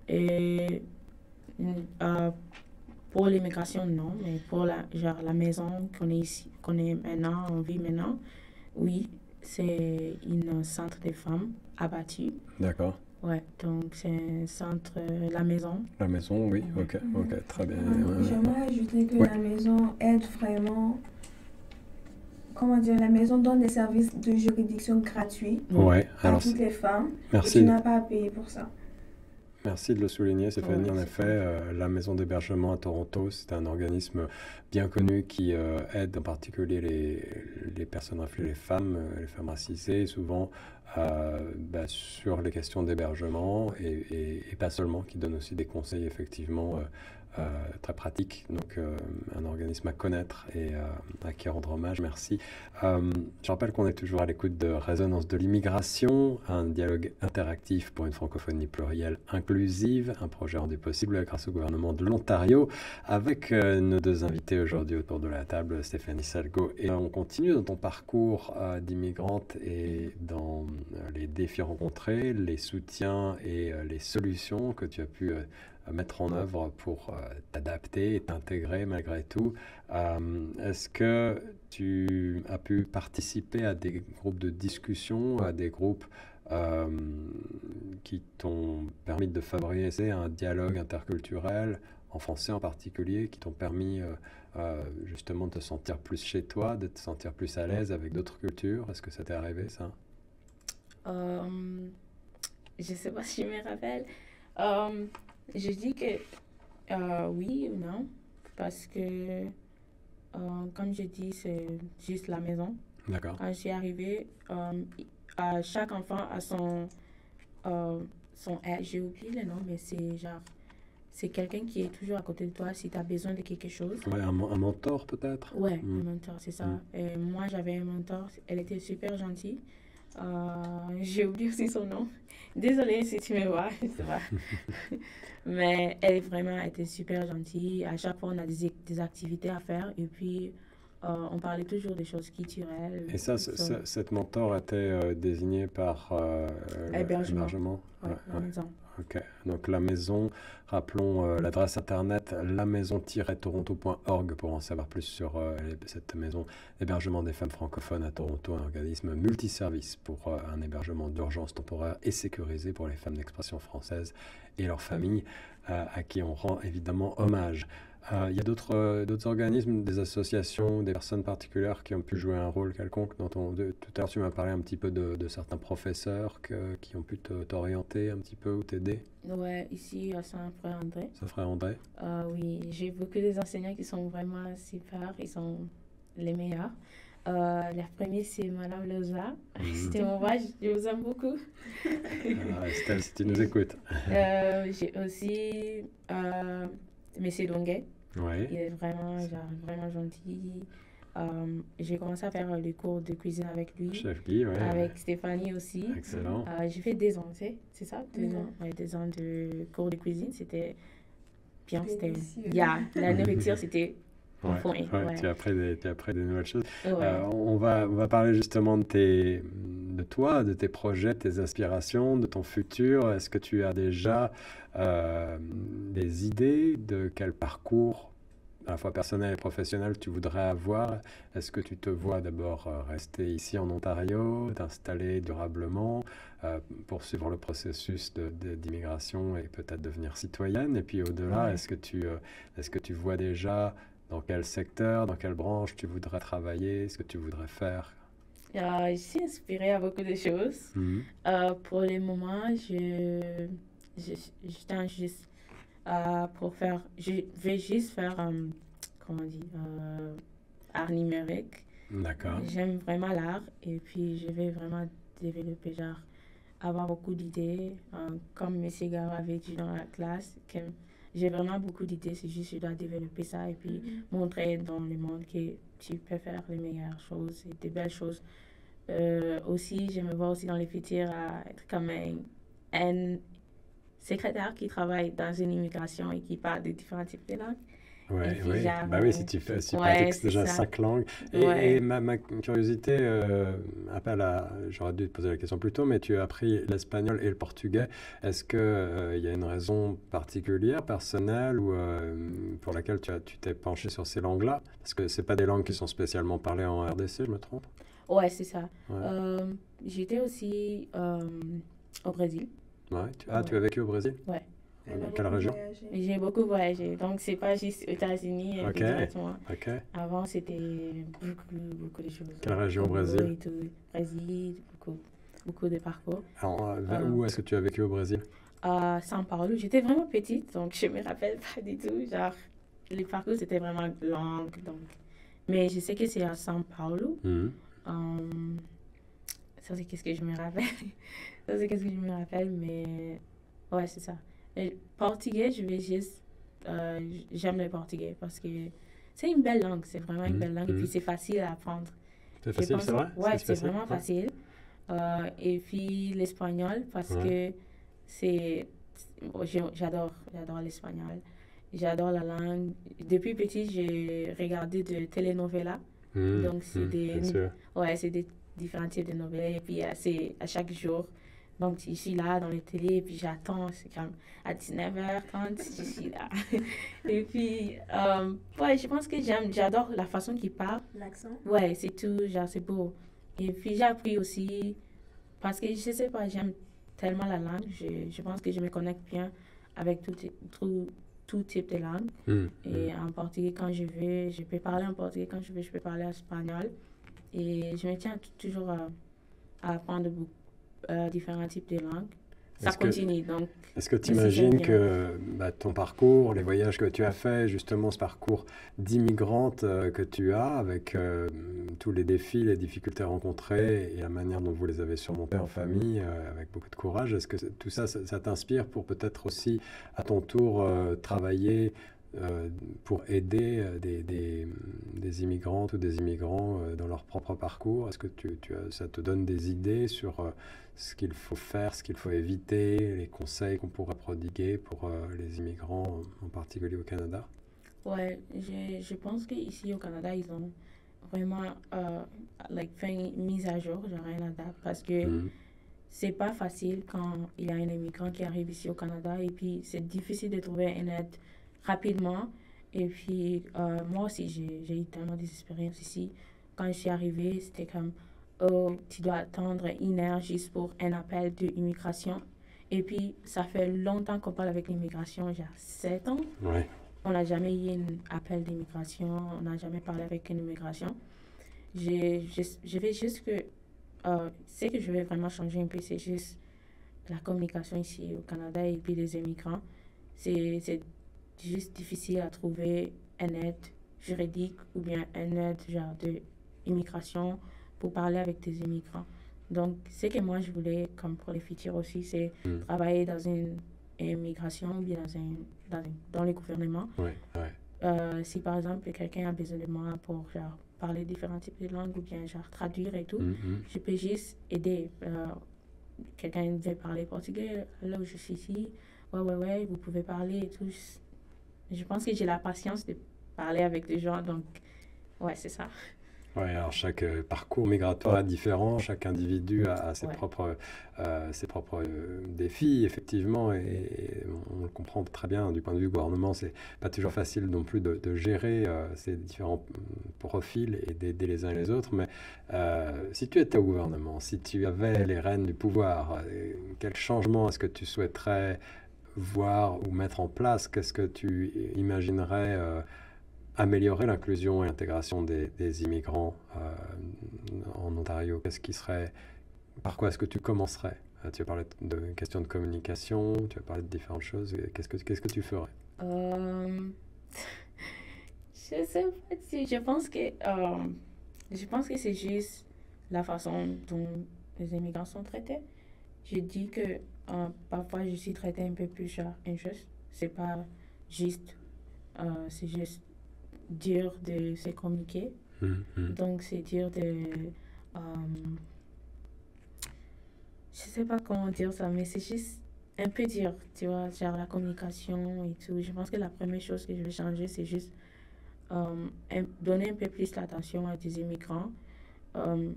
Et pour l'immigration, non, mais pour la maison qu'on est ici, qu'on est maintenant, on vit maintenant, oui, c'est un centre de femmes abattues. D'accord. Ouais, donc c'est un centre, la maison. La maison, oui, ok, très bien. J'aimerais ajouter que la maison aide vraiment. Comment dire, la maison donne des services de juridiction gratuits à toutes les femmes. Merci. Et tu n'as pas à payer pour ça. Merci de le souligner, Stéphanie. En effet, la maison d'hébergement à Toronto, c'est un organisme bien connu qui aide en particulier les personnes réfugiées, les femmes racisées, souvent sur les questions d'hébergement et pas seulement, qui donne aussi des conseils effectivement très pratique, donc un organisme à connaître et à qui rendre hommage. Merci. Je rappelle qu'on est toujours à l'écoute de Résonance de l'immigration, un dialogue interactif pour une francophonie plurielle inclusive, un projet rendu possible grâce au gouvernement de l'Ontario, avec nos deux invités aujourd'hui autour de la table, Stéphanie Salgo. Et on continue dans ton parcours d'immigrante et dans les défis rencontrés, les soutiens et les solutions que tu as pu mettre en œuvre pour t'adapter et t'intégrer malgré tout. Est-ce que tu as pu participer à des groupes de discussion, à des groupes qui t'ont permis de favoriser un dialogue interculturel, en français en particulier, qui t'ont permis justement de te sentir plus chez toi, de te sentir plus à l'aise avec d'autres cultures? Est-ce que ça t'est arrivé, ça? Je sais pas si je me rappelle. Je dis que oui ou non, parce que, comme je dis, c'est juste la maison. D'accord. Quand je suis arrivée, chaque enfant a son aide. J'ai oublié le nom, mais c'est genre, c'est quelqu'un qui est toujours à côté de toi si tu as besoin de quelque chose. Ouais, un mentor peut-être? Ouais, un mentor, c'est ça. Et moi, j'avais un mentor, elle était super gentille. J'ai oublié aussi son nom. Désolée si tu me vois, je sais pas. Mais elle vraiment était super gentille. À chaque fois, on a des activités à faire et puis on parlait toujours des choses culturelles. Et ça, cette mentor était désignée par l'hébergement? Ouais, la maison. Ok, donc la maison, rappelons l'adresse internet lamaison-toronto.org pour en savoir plus sur cette maison d'hébergement des femmes francophones à Toronto, un organisme multiservice pour un hébergement d'urgence temporaire et sécurisé pour les femmes d'expression française et leurs familles, à qui on rend évidemment hommage. Il y a d'autres organismes, des associations, des personnes particulières qui ont pu jouer un rôle quelconque dans ton... Tout à l'heure, tu m'as parlé un petit peu de certains professeurs qui ont pu t'orienter un petit peu ou t'aider. Ouais, ici à Saint-Frère-André. Saint-Frère-André. Oui, j'ai beaucoup d'enseignants qui sont vraiment super, ils sont les meilleurs. La première, c'est Madame Loza. C'était mon voix, je vous aime beaucoup. Estelle, si tu nous écoutes. J'ai aussi Monsieur Longuet. Ouais. Il est vraiment gentil. J'ai commencé à faire les cours de cuisine avec lui, Chef Guy, ouais. avec Stéphanie aussi. Excellent. J'ai fait 2 ans, c'est ça? 2 ans, ouais, 2 ans de cours de cuisine. C'était bien. C'était, la nourriture, c'était au Ouais, fond. ouais, Ouais. tu as appris des nouvelles choses. Ouais. On va parler justement de toi, de tes projets, de tes aspirations, de ton futur. Est-ce que tu as déjà des idées de quel parcours, à la fois personnel et professionnel, tu voudrais avoir? Est-ce que tu te vois d'abord rester ici en Ontario, t'installer durablement, poursuivre le processus d'immigration et peut-être devenir citoyenne? Et puis au-delà, Ouais. est-ce que tu vois déjà dans quel secteur, dans quelle branche tu voudrais travailler, ce que tu voudrais faire? Je suis inspirée à beaucoup de choses. Mhm. Pour le moment, je tente juste pour faire, je vais juste faire, comment on dit, art numérique. D'accord. J'aime vraiment l'art et puis je vais vraiment développer, genre, avoir beaucoup d'idées. Comme M. Garo avait dit dans la classe, que j'ai vraiment beaucoup d'idées, c'est juste que je dois développer ça et puis montrer dans le monde que tu peux faire les meilleures choses et des belles choses. Aussi, je me vois aussi dans le futur à être comme un secrétaire qui travaille dans une immigration et qui parle de différents types de langues. Et Ouais, puis, oui. genre, Bah oui, si tu ouais, pratiques c'est déjà ça. 5 langues. Ouais. Et ma curiosité appelle à... J'aurais dû te poser la question plus tôt, mais tu as appris l'espagnol et le portugais. Est-ce que il y a une raison particulière, personnelle, ou pour laquelle tu t'es penché sur ces langues-là? Parce que c'est pas des langues qui sont spécialement parlées en RDC, je me trompe? Ouais, c'est ça. Ouais. J'étais aussi au Brésil. Ouais. Tu as vécu au Brésil? Ouais. Elle a Quelle beaucoup région? voyagé. Et j'ai beaucoup voyagé. Donc, c'est pas juste aux États-Unis et Ok. puis directement. Ok. Avant, c'était beaucoup de choses. Quelle région au Congo Brésil? et tout. Brésil, beaucoup de parcours. Alors, où est-ce que tu as vécu au Brésil? À São Paulo, j'étais vraiment petite, donc je me rappelle pas du tout. Genre, les parcours, c'était vraiment long. Donc. Mais je sais que c'est à São Paulo. Mhm. Ça, c'est qu'est-ce que je me rappelle. Ça, c'est qu'est-ce que je me rappelle, mais ouais, c'est ça. Et portugais, je vais juste. J'aime le portugais parce que c'est une belle langue, c'est vraiment une belle langue et puis c'est facile à apprendre. C'est Je facile, pense- c'est vrai? Ouais, c'est facile? vraiment Ouais. facile. Et puis l'espagnol parce Ouais. que c'est. Bon, j'adore l'espagnol. J'adore la langue. Depuis petit, j'ai regardé de telenovelas. Mhm. Donc, c'est Mhm. des. Bien sûr. Ouais, c'est des différents types de nouvelles. Et puis, c'est à chaque jour. Donc, je suis là dans les télé et puis j'attends. C'est comme à 19h30, je suis là. Et puis, ouais, je pense que j'adore la façon qu'il parle. L'accent. Ouais, c'est tout, genre, c'est beau. Et puis, j'ai appris aussi, parce que je sais pas, j'aime tellement la langue. Je pense que je me connecte bien avec tout type de langue. Mhm. Et en portugais, quand je veux, je peux parler en portugais. Quand je veux, je peux parler espagnol. Et je me tiens toujours à apprendre différents types de langues. Ça Est-ce que- continue, donc. Est-ce que tu Mais si j'aime imagines bien. que ton parcours, les voyages que tu as faits, justement ce parcours d'immigrante que tu as, avec tous les défis, les difficultés rencontrées et la manière dont vous les avez surmontés en famille, avec beaucoup de courage, est-ce que tout ça, ça t'inspire pour peut-être aussi à ton tour travailler pour aider des immigrantes ou des immigrants dans leur propre parcours? Est-ce que ça te donne des idées sur ce qu'il faut faire, ce qu'il faut éviter, les conseils qu'on pourrait prodiguer pour les immigrants, en particulier au Canada? Ouais, je pense qu'ici au Canada, ils ont vraiment fait une mise à jour, genre un adapt, parce que Mhm. c'est pas facile quand il y a un immigrant qui arrive ici au Canada et puis c'est difficile de trouver une aide rapidement. Et puis moi aussi, j'ai eu tellement des expériences ici. Quand je suis arrivée, c'était comme, oh, tu dois attendre 1 heure juste pour un appel d'immigration. Et puis, ça fait longtemps qu'on parle avec l'immigration, genre 7 ans. Ouais. On n'a jamais eu un appel d'immigration, on n'a jamais parlé avec une immigration. Je vais juste que, ce que je vais vraiment changer un peu, c'est juste la communication ici au Canada et puis les immigrants. C'est juste difficile à trouver une aide juridique ou bien une aide genre de immigration pour parler avec des immigrants. Donc, ce que moi je voulais, comme pour le futur aussi, c'est Mm. travailler dans une immigration ou bien dans le gouvernement. Ouais, ouais. Si par exemple quelqu'un a besoin de moi pour genre, parler différents types de langues ou bien genre traduire et tout. Mhm. Je peux juste aider. Quelqu'un veut parler portugais, là où je suis ici, ouais, vous pouvez parler et tout. Je pense que j'ai la patience de parler avec des gens, donc ouais, c'est ça. Ouais, alors chaque parcours migratoire est différent, chaque individu a Ouais. ses propres défis, effectivement, et on le comprend très bien du point de vue gouvernement, c'est pas toujours facile non plus de gérer ces différents profils et d'aider les uns et les autres, mais si tu étais au gouvernement, si tu avais les rênes du pouvoir, quel changement est-ce que tu souhaiterais voir ou mettre en place? Qu'est-ce que tu imaginerais améliorer l'inclusion et l'intégration des immigrants en Ontario? Qu'est-ce qui serait, par quoi est-ce que tu commencerais? Tu as parlé de questions de communication, tu as parlé de différentes choses. Qu'est-ce que tu ferais? Euh, je sais pas si je pense que c'est juste la façon dont les immigrants sont traités. Je dis que parfois je suis traitée un peu plus genre injuste. C'est pas juste, c'est juste dur de se communiquer. Mhm. Donc c'est dur de, euh, je sais pas comment dire ça, mais c'est juste un peu dur, tu vois, genre la communication et tout. Je pense que la première chose que je vais changer, c'est juste donner un peu plus l'attention à des immigrants, euh,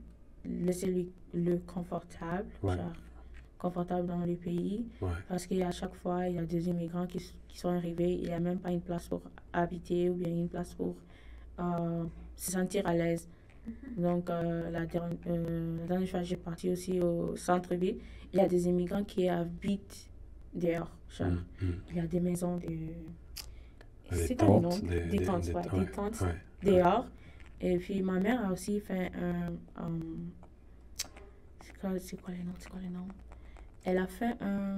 laisser le confortable, Ouais. genre confortable dans le pays, Ouais. parce qu'à chaque fois, il y a des immigrants qui sont arrivés, il n'y a même pas une place pour habiter ou bien une place pour se sentir à l'aise. Donc, la dernière fois, j'ai parti aussi au centre-ville. Il y a des immigrants qui habitent dehors. Genre, Mhm. il y a des maisons de... Des C'est quoi le nom? tentes, Des tentes, ouais, ouais, des tentes ouais. dehors. Et puis, ma mère a aussi fait c'est quoi les noms? C'est quoi les noms? Elle a fait Un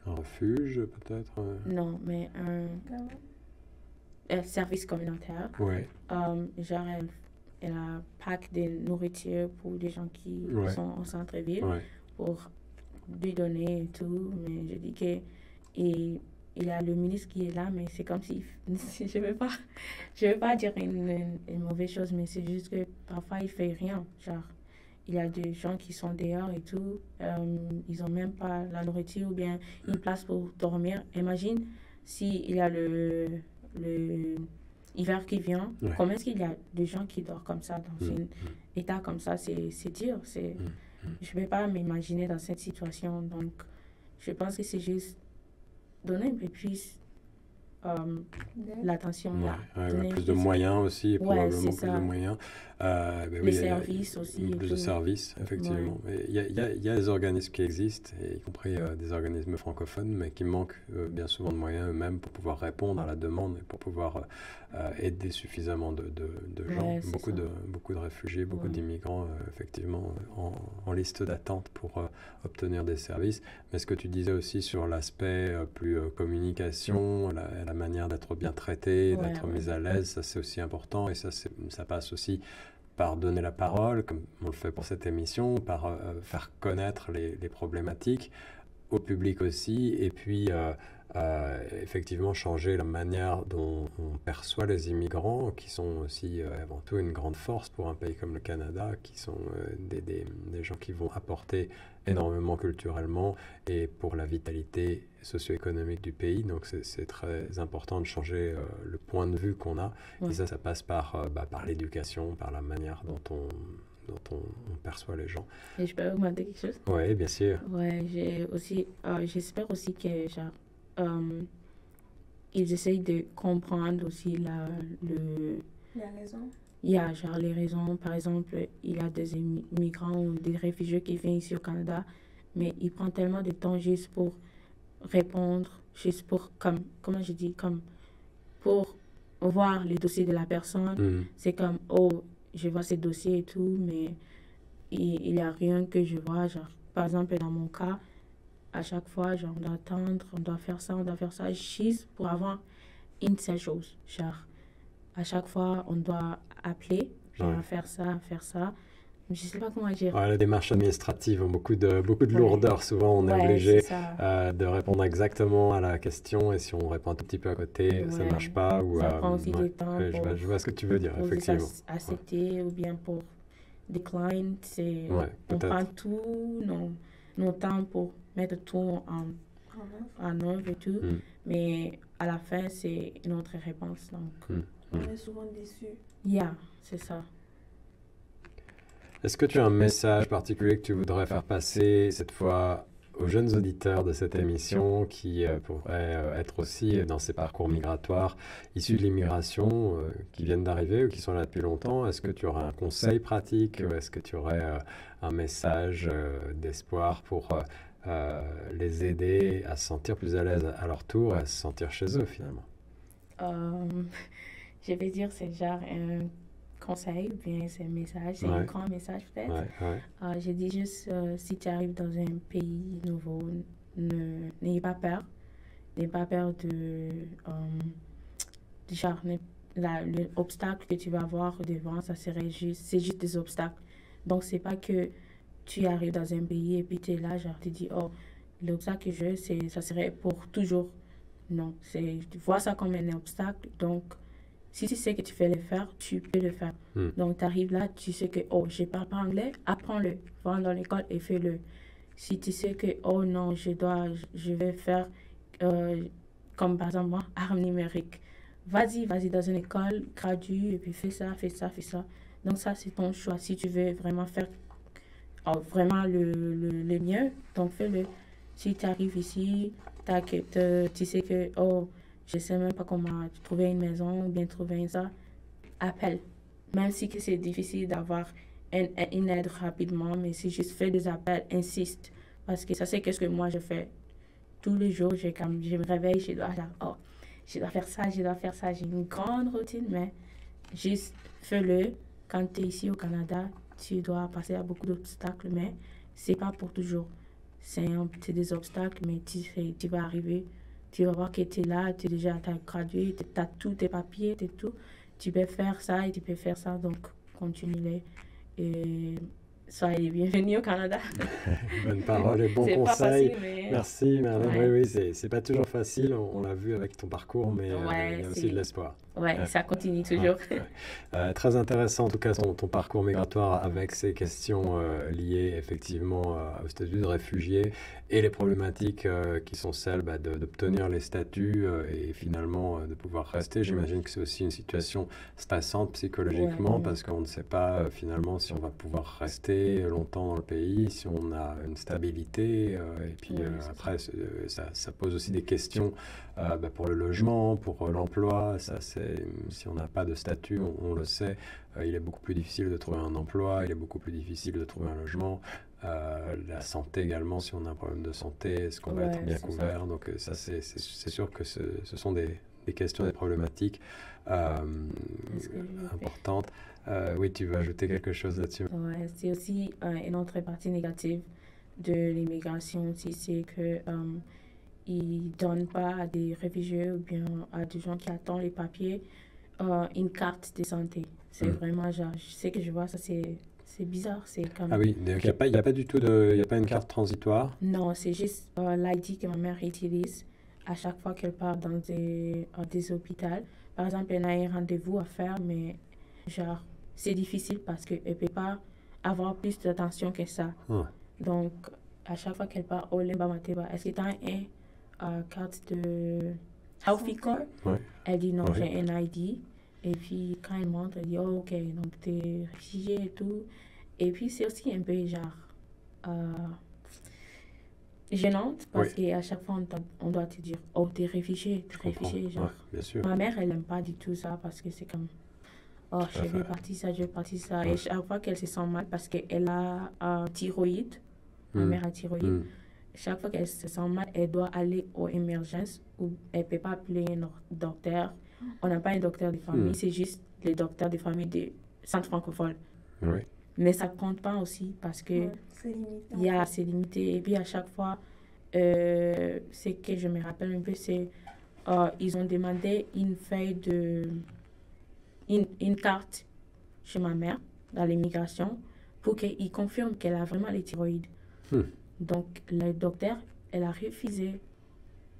refuge, peut-être? non, mais un service communautaire. Ouais. Genre, elle a pack de nourriture pour des gens qui Ouais. sont au centre-ville Ouais. pour lui donner et tout. Mais je dis que il y a le ministre qui est là, mais c'est comme si je veux pas dire une mauvaise chose, mais c'est juste que parfois il fait rien. Genre, il y a des gens qui sont dehors et tout, ils ont même pas la nourriture ou bien une place pour dormir. Imagine s'il y a le hiver qui vient, Ouais. comment est-ce qu'il y a des gens qui dorment comme ça dans Mhm. un état comme ça? C'est dur. Je ne peux pas m'imaginer dans cette situation. Donc, je pense que c'est juste donner un peu plus l'attention Ouais, là. ouais, Donner plus de moyens aussi, Ouais, probablement c'est plus de ça. moyens. Ben Les oui, services aussi et plus de tout. services, effectivement. Mais il y a des organismes qui existent, y compris des organismes francophones, mais qui manquent bien souvent de moyens eux-mêmes pour pouvoir répondre à la demande et pour pouvoir aider suffisamment de gens. Ouais, c'est ça. Beaucoup de réfugiés, beaucoup Ouais. d'immigrants, effectivement, en liste d'attente pour obtenir des services. Mais ce que tu disais aussi sur l'aspect plus communication, la manière d'être bien traité, Ouais, d'être ouais. mis à l'aise, ça c'est aussi important et ça passe aussi par donner la parole, comme on le fait pour cette émission, par faire connaître les problématiques au public aussi, et puis effectivement changer la manière dont on perçoit les immigrants, qui sont aussi avant tout une grande force pour un pays comme le Canada, qui sont des gens qui vont apporter énormément culturellement et pour la vitalité socio-économique du pays. Donc c'est très important de changer le point de vue qu'on a. Ouais. Et ça passe par l'éducation, par la manière dont on perçoit les gens. Et je peux augmenter quelque chose? Oui, bien sûr. Ouais, j'espère aussi que genre, ils essayent de comprendre aussi La raison. il y a genre les raisons. Par exemple, il y a des immigrants ou des réfugiés qui viennent ici au Canada, mais ils prennent tellement de temps juste pour répondre, juste pour, comment je dis, comme pour voir le dossier de la personne. Mhm. C'est comme, oh, je vois ce dossier et tout, mais il n'y a rien que je vois. Genre, par exemple, dans mon cas, à chaque fois, genre, on doit attendre, on doit faire ça, juste pour avoir une seule chose. Genre, à chaque fois, on doit appeler, genre, Ouais. faire ça. je sais pas comment dire. Ouais, les démarches administratives ont beaucoup de Ouais, lourdeur. Souvent, on est ouais, c'est obligé ça. de répondre exactement à la question et si on répond un tout petit peu à côté, ça ne marche Ouais, pas. Ou, ça prend aussi ouais, du temps ouais, je vois ce que tu veux dire, pour juste effectivement. Ouais, accepter ou bien pour decline. ouais, On prend peut-être. tout nos temps pour mettre tout en œuvre et tout, Mm, mais à la fin, c'est une autre réponse. Donc, mm, On mm. est souvent déçus. yeah, c'est ça. Est-ce que tu as un message particulier que tu voudrais faire passer cette fois aux jeunes auditeurs de cette émission qui pourraient être aussi dans ces parcours migratoires issus de l'immigration, qui viennent d'arriver ou qui sont là depuis longtemps? Est-ce que tu aurais un conseil pratique ou est-ce que tu aurais un message d'espoir pour les aider à se sentir plus à l'aise à leur tour et à se sentir chez eux finalement? Euh, je vais dire, c'est genre un conseil, ou bien c'est un message, c'est un Ouais, grand message peut-être. ouais, ouais. Je dis juste, si tu arrives dans un pays nouveau, n'ayez pas peur. N'ayez pas peur genre, l'obstacle que tu vas avoir devant, c'est juste des obstacles. Donc, c'est pas que tu arrives dans un pays et puis tu es là, genre, tu dis, oh, l'obstacle que j'ai, ça serait pour toujours. Non, tu vois ça comme un obstacle. Donc, si tu sais que tu fais le faire, tu peux le faire. Hmm. Donc, tu arrives là, tu sais que, oh, je parle pas anglais, apprends-le. Va dans l'école et fais-le. Si tu sais que, oh non, je vais faire, euh, comme par exemple moi, art numérique. Vas-y dans une école, gradue, et puis fais ça, fais ça, fais ça. Donc, ça, c'est ton choix. Si tu veux vraiment faire vraiment le mieux, donc fais-le. Si tu arrives ici, tu sais que, oh, je sais même pas comment trouver une maison ou bien trouver ça, appelle. Même si que c'est difficile d'avoir une aide rapidement, mais si juste fais des appels, insiste. Parce que ça, c'est qu'est-ce que moi je fais. Tous les jours, je me réveille, oh, je dois faire ça, je dois faire ça. J'ai une grande routine, mais juste fais-le. Quand tu es ici au Canada, tu dois passer à beaucoup d'obstacles, mais c'est pas pour toujours. C'est des obstacles, mais tu vas arriver. Tu vas voir que tu es là, tu es déjà t'as gradué, tu as tous tes papiers, t'es tout. Tu peux faire ça et tu peux faire ça, donc continue-les. Et soyez les bienvenus au Canada. Bonne parole et bon C'est pas conseil. facile, mais Merci, Merlène. ouais, Oui, c'est pas toujours facile, on l'a vu avec ton parcours, mais il ouais, y a aussi de l'espoir. ouais, Ouais, ça continue ouais, toujours. ouais. Très intéressant en tout cas ton parcours migratoire avec ces questions liées effectivement au statut de réfugié et les problématiques qui sont celles d'obtenir les statuts et finalement de pouvoir rester. J'imagine que c'est aussi une situation stressante psychologiquement Ouais, parce qu'on ne sait pas finalement si on va pouvoir rester longtemps dans le pays, si on a une stabilité et puis ouais, c'est ça. après ça pose aussi des questions pour le logement, pour l'emploi. Si on n'a pas de statut, on le sait, il est beaucoup plus difficile de trouver un emploi, il est beaucoup plus difficile de trouver un logement. La santé également, si on a un problème de santé, est-ce qu'on va être Ouais, bien c'est ça. couvert? Donc ça, c'est sûr que ce sont des questions, des problématiques Est-ce que je le fais? importantes. Oui, tu veux ajouter quelque chose là-dessus? Ouais, c'est aussi une autre partie négative de l'immigration aussi, c'est que ils donnent pas à des réfugiés ou bien à des gens qui attendent les papiers une carte de santé. C'est Hmm. vraiment genre, je sais que je vois ça, c'est bizarre, c'est Ah comme oui, donc il y a pas du tout il y a pas une carte transitoire. non, c'est juste l'ID que ma mère utilise à chaque fois qu'elle part dans des hôpitaux. Par exemple, elle a un rendez-vous à faire, mais genre, c'est difficile parce qu'elle ne peut pas avoir plus d'attention que ça. Ah, Donc, à chaque fois qu'elle part au Limba Mateba, est-ce que tu as une carte de Healthy Card? ouais, Elle dit non, ouais. j'ai un ID. Et puis, quand elle montre, elle dit, oh, ok, donc t'es réfugié et tout. Et puis, c'est aussi un peu genre euh, gênante parce Oui, qu'à chaque fois, on doit te dire, oh, t'es réfugié, je comprends. Ouais, genre. bien sûr. Ma mère, elle n'aime pas du tout ça parce que c'est comme, oh, Tout à je vais fait. partir ça, je vais partir ça. Et Ouais. chaque fois qu'elle se sent mal parce qu'elle a thyroïde, ma Hmm, mère a thyroïde, hmm. chaque fois qu'elle se sent mal, elle doit aller aux urgences où elle ne peut pas appeler un docteur. On n'a pas un docteur de famille, Hmm. c'est juste le docteur de famille de centre francophone. Oui. Mais ça ne compte pas aussi parce que Ouais, c'est limité il y en a fait. c'est limité. Et puis à chaque fois, ce que je me rappelle un peu, c'est ils ont demandé une feuille une carte chez ma mère dans l'immigration pour qu'il confirme qu'elle a vraiment les thyroïdes. Donc, le docteur, elle a refusé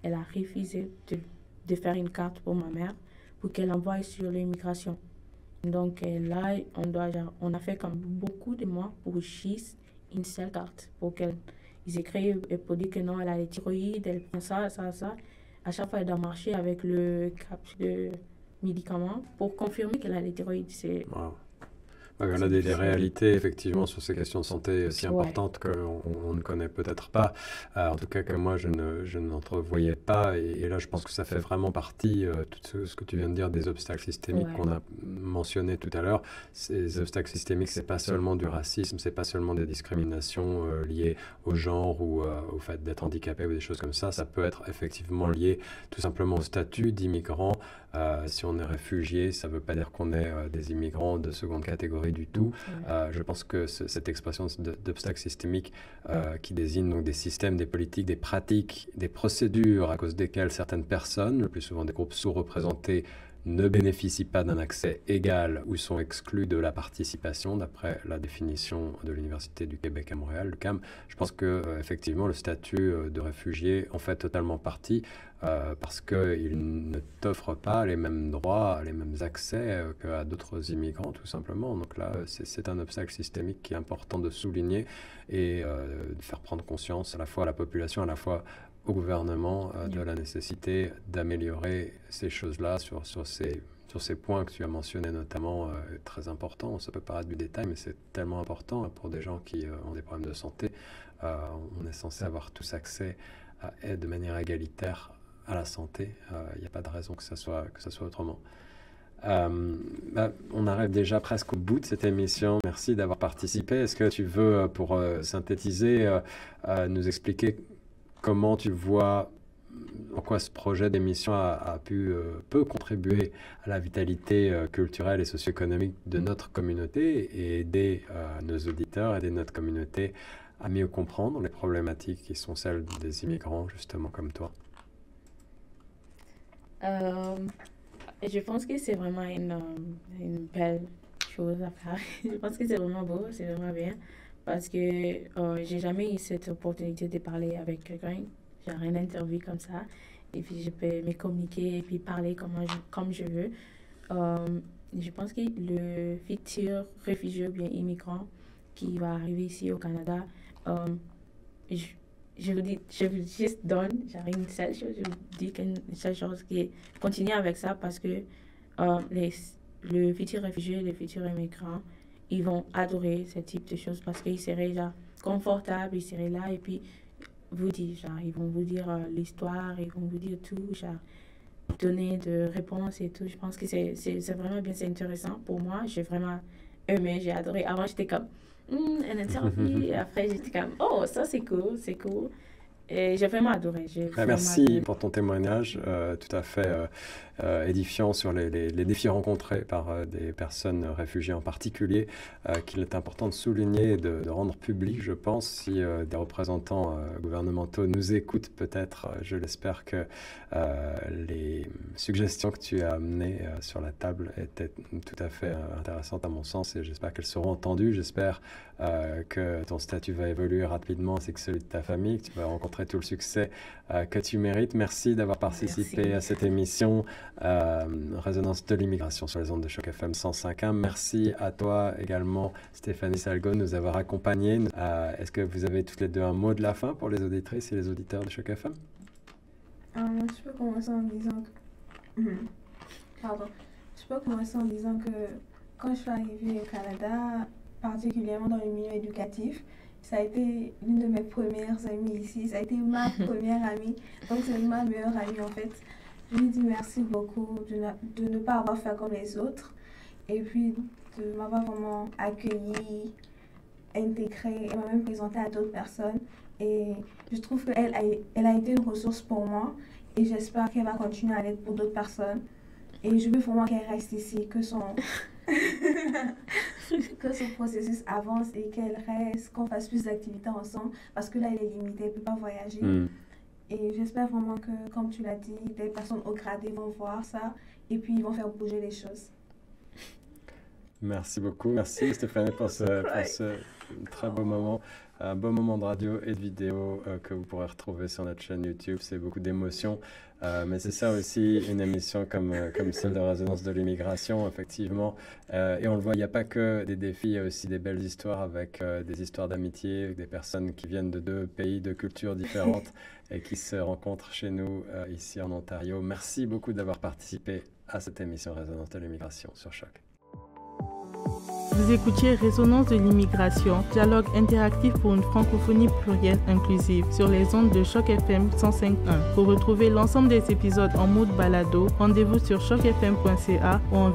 de faire une carte pour ma mère pour qu'elle envoie sur l'immigration. Donc là, on a fait comme beaucoup de mois pour juste une seule carte pour ils écrivent et pour dire que non, elle a les thyroïdes, elle prend ça, ça, ça. À chaque fois, elle doit marcher avec le capsule de médicaments pour confirmer qu'elle a les thyroïdes. Wow. On a des réalités, effectivement, sur ces questions de santé si importantes qu'on ne connaît peut-être pas. En tout cas, que moi, je n'entrevoyais pas. Et là, je pense que ça fait vraiment partie, tout ce que tu viens de dire, des obstacles systémiques qu'on a mentionnés tout à l'heure. Ces obstacles systémiques, ce n'est pas seulement du racisme, ce n'est pas seulement des discriminations liées au genre ou au fait d'être handicapé ou des choses comme ça. Ça peut être effectivement lié tout simplement au statut d'immigrant. Si on est réfugié, ça ne veut pas dire qu'on est des immigrants de seconde catégorie du tout. Je pense que cette expression d'obstacle systémique qui désigne donc des systèmes, des politiques, des pratiques, des procédures à cause desquelles certaines personnes, le plus souvent des groupes sous-représentés, ne bénéficient pas d'un accès égal ou sont exclus de la participation, d'après la définition de l'Université du Québec à Montréal, le CAM. Je pense que effectivement le statut de réfugié en fait totalement partie parce qu'il ne t'offre pas les mêmes droits, les mêmes accès qu'à d'autres immigrants, tout simplement. Donc là, c'est un obstacle systémique qui est important de souligner et de faire prendre conscience à la fois à la population, à la fois au gouvernement de la nécessité d'améliorer ces choses-là sur ces points que tu as mentionnés notamment, très importants. Ça peut paraître du détail, mais c'est tellement important pour des gens qui ont des problèmes de santé. On est censé avoir tous accès de manière égalitaire à la santé. Il n'y a pas de raison que ça soit autrement. On arrive déjà presque au bout de cette émission. Merci d'avoir participé. Est-ce que tu veux, pour synthétiser, nous expliquer comment tu vois, en quoi ce projet d'émission peut contribuer à la vitalité culturelle et socio-économique de notre communauté et aider nos auditeurs, aider notre communauté à mieux comprendre les problématiques qui sont celles des immigrants, justement comme toi? Je pense que c'est vraiment une belle chose à faire. Je pense que c'est vraiment beau, c'est vraiment bien. Parce que j'ai jamais eu cette opportunité de parler avec quelqu'un, genre une interview comme ça, et puis je peux me communiquer et puis parler comme je veux. Je pense que le futur réfugié ou bien immigrant qui va arriver ici au Canada, je vous juste donne genre une seule chose, je vous dis qu'une seule chose qui est continuer avec ça parce que le futur réfugié, les futurs immigrants, ils vont adorer ce type de choses parce qu'ils seraient genre confortables, ils seraient là et puis ils vont vous dire l'histoire, ils vont vous dire tout, genre donner de réponses et tout. Je pense que c'est vraiment bien, c'est intéressant pour moi. J'ai vraiment aimé, j'ai adoré. Avant, j'étais comme, une interview, et après, j'étais comme, oh, ça c'est cool, c'est cool. Et j'ai vraiment adoré. Merci pour ton témoignage tout à fait édifiant sur les défis rencontrés par des personnes réfugiées en particulier, qu'il est important de souligner et de rendre public, je pense. Si des représentants gouvernementaux nous écoutent, peut-être, je l'espère que les suggestions que tu as amenées sur la table étaient tout à fait intéressantes à mon sens et j'espère qu'elles seront entendues. J'espère que ton statut va évoluer rapidement ainsi que celui de ta famille, que tu vas rencontrer tout le succès que tu mérites. Merci d'avoir participé à cette émission Résonance de l'immigration sur les ondes de Choc FM 105.1. Merci à toi également, Stéphanie Salgo, de nous avoir accompagnés. Est-ce que vous avez toutes les deux un mot de la fin pour les auditrices et les auditeurs de Choc FM? Je peux commencer en disant que... Pardon. Je peux commencer en disant que quand je suis arrivée au Canada, particulièrement dans le milieu éducatif, ça a été l'une de mes premières amies ici. Ça a été ma première amie. Donc, c'est ma meilleure amie, en fait. Je lui dis merci beaucoup de ne pas avoir fait comme les autres. Et puis, de m'avoir vraiment accueillie, intégrée et m'a même présentée à d'autres personnes. Et je trouve qu'elle a été une ressource pour moi. Et j'espère qu'elle va continuer à l'être pour d'autres personnes. Et je veux vraiment qu'elle reste ici, que son processus avance et qu'elle reste, qu'on fasse plus d'activités ensemble. Parce que là, elle est limitée, elle ne peut pas voyager. Et j'espère vraiment que, comme tu l'as dit, des personnes au gradé vont voir ça et puis ils vont faire bouger les choses. Merci beaucoup. Merci Stéphanie pour ce très beau moment. Un beau moment de radio et de vidéo que vous pourrez retrouver sur notre chaîne YouTube. C'est beaucoup d'émotions. Mais c'est ça aussi, une émission comme celle de Résonance de l'immigration, effectivement. Et on le voit, il n'y a pas que des défis, il y a aussi des belles histoires avec des histoires d'amitié, avec des personnes qui viennent de 2 pays, de cultures différentes et qui se rencontrent chez nous, ici en Ontario. Merci beaucoup d'avoir participé à cette émission Résonance de l'immigration sur Choc. Vous écoutiez Résonance de l'immigration, dialogue interactif pour une francophonie plurielle inclusive sur les ondes de Choc FM 105.1. Pour retrouver l'ensemble des épisodes en mode balado, rendez-vous sur chocfm.ca ou en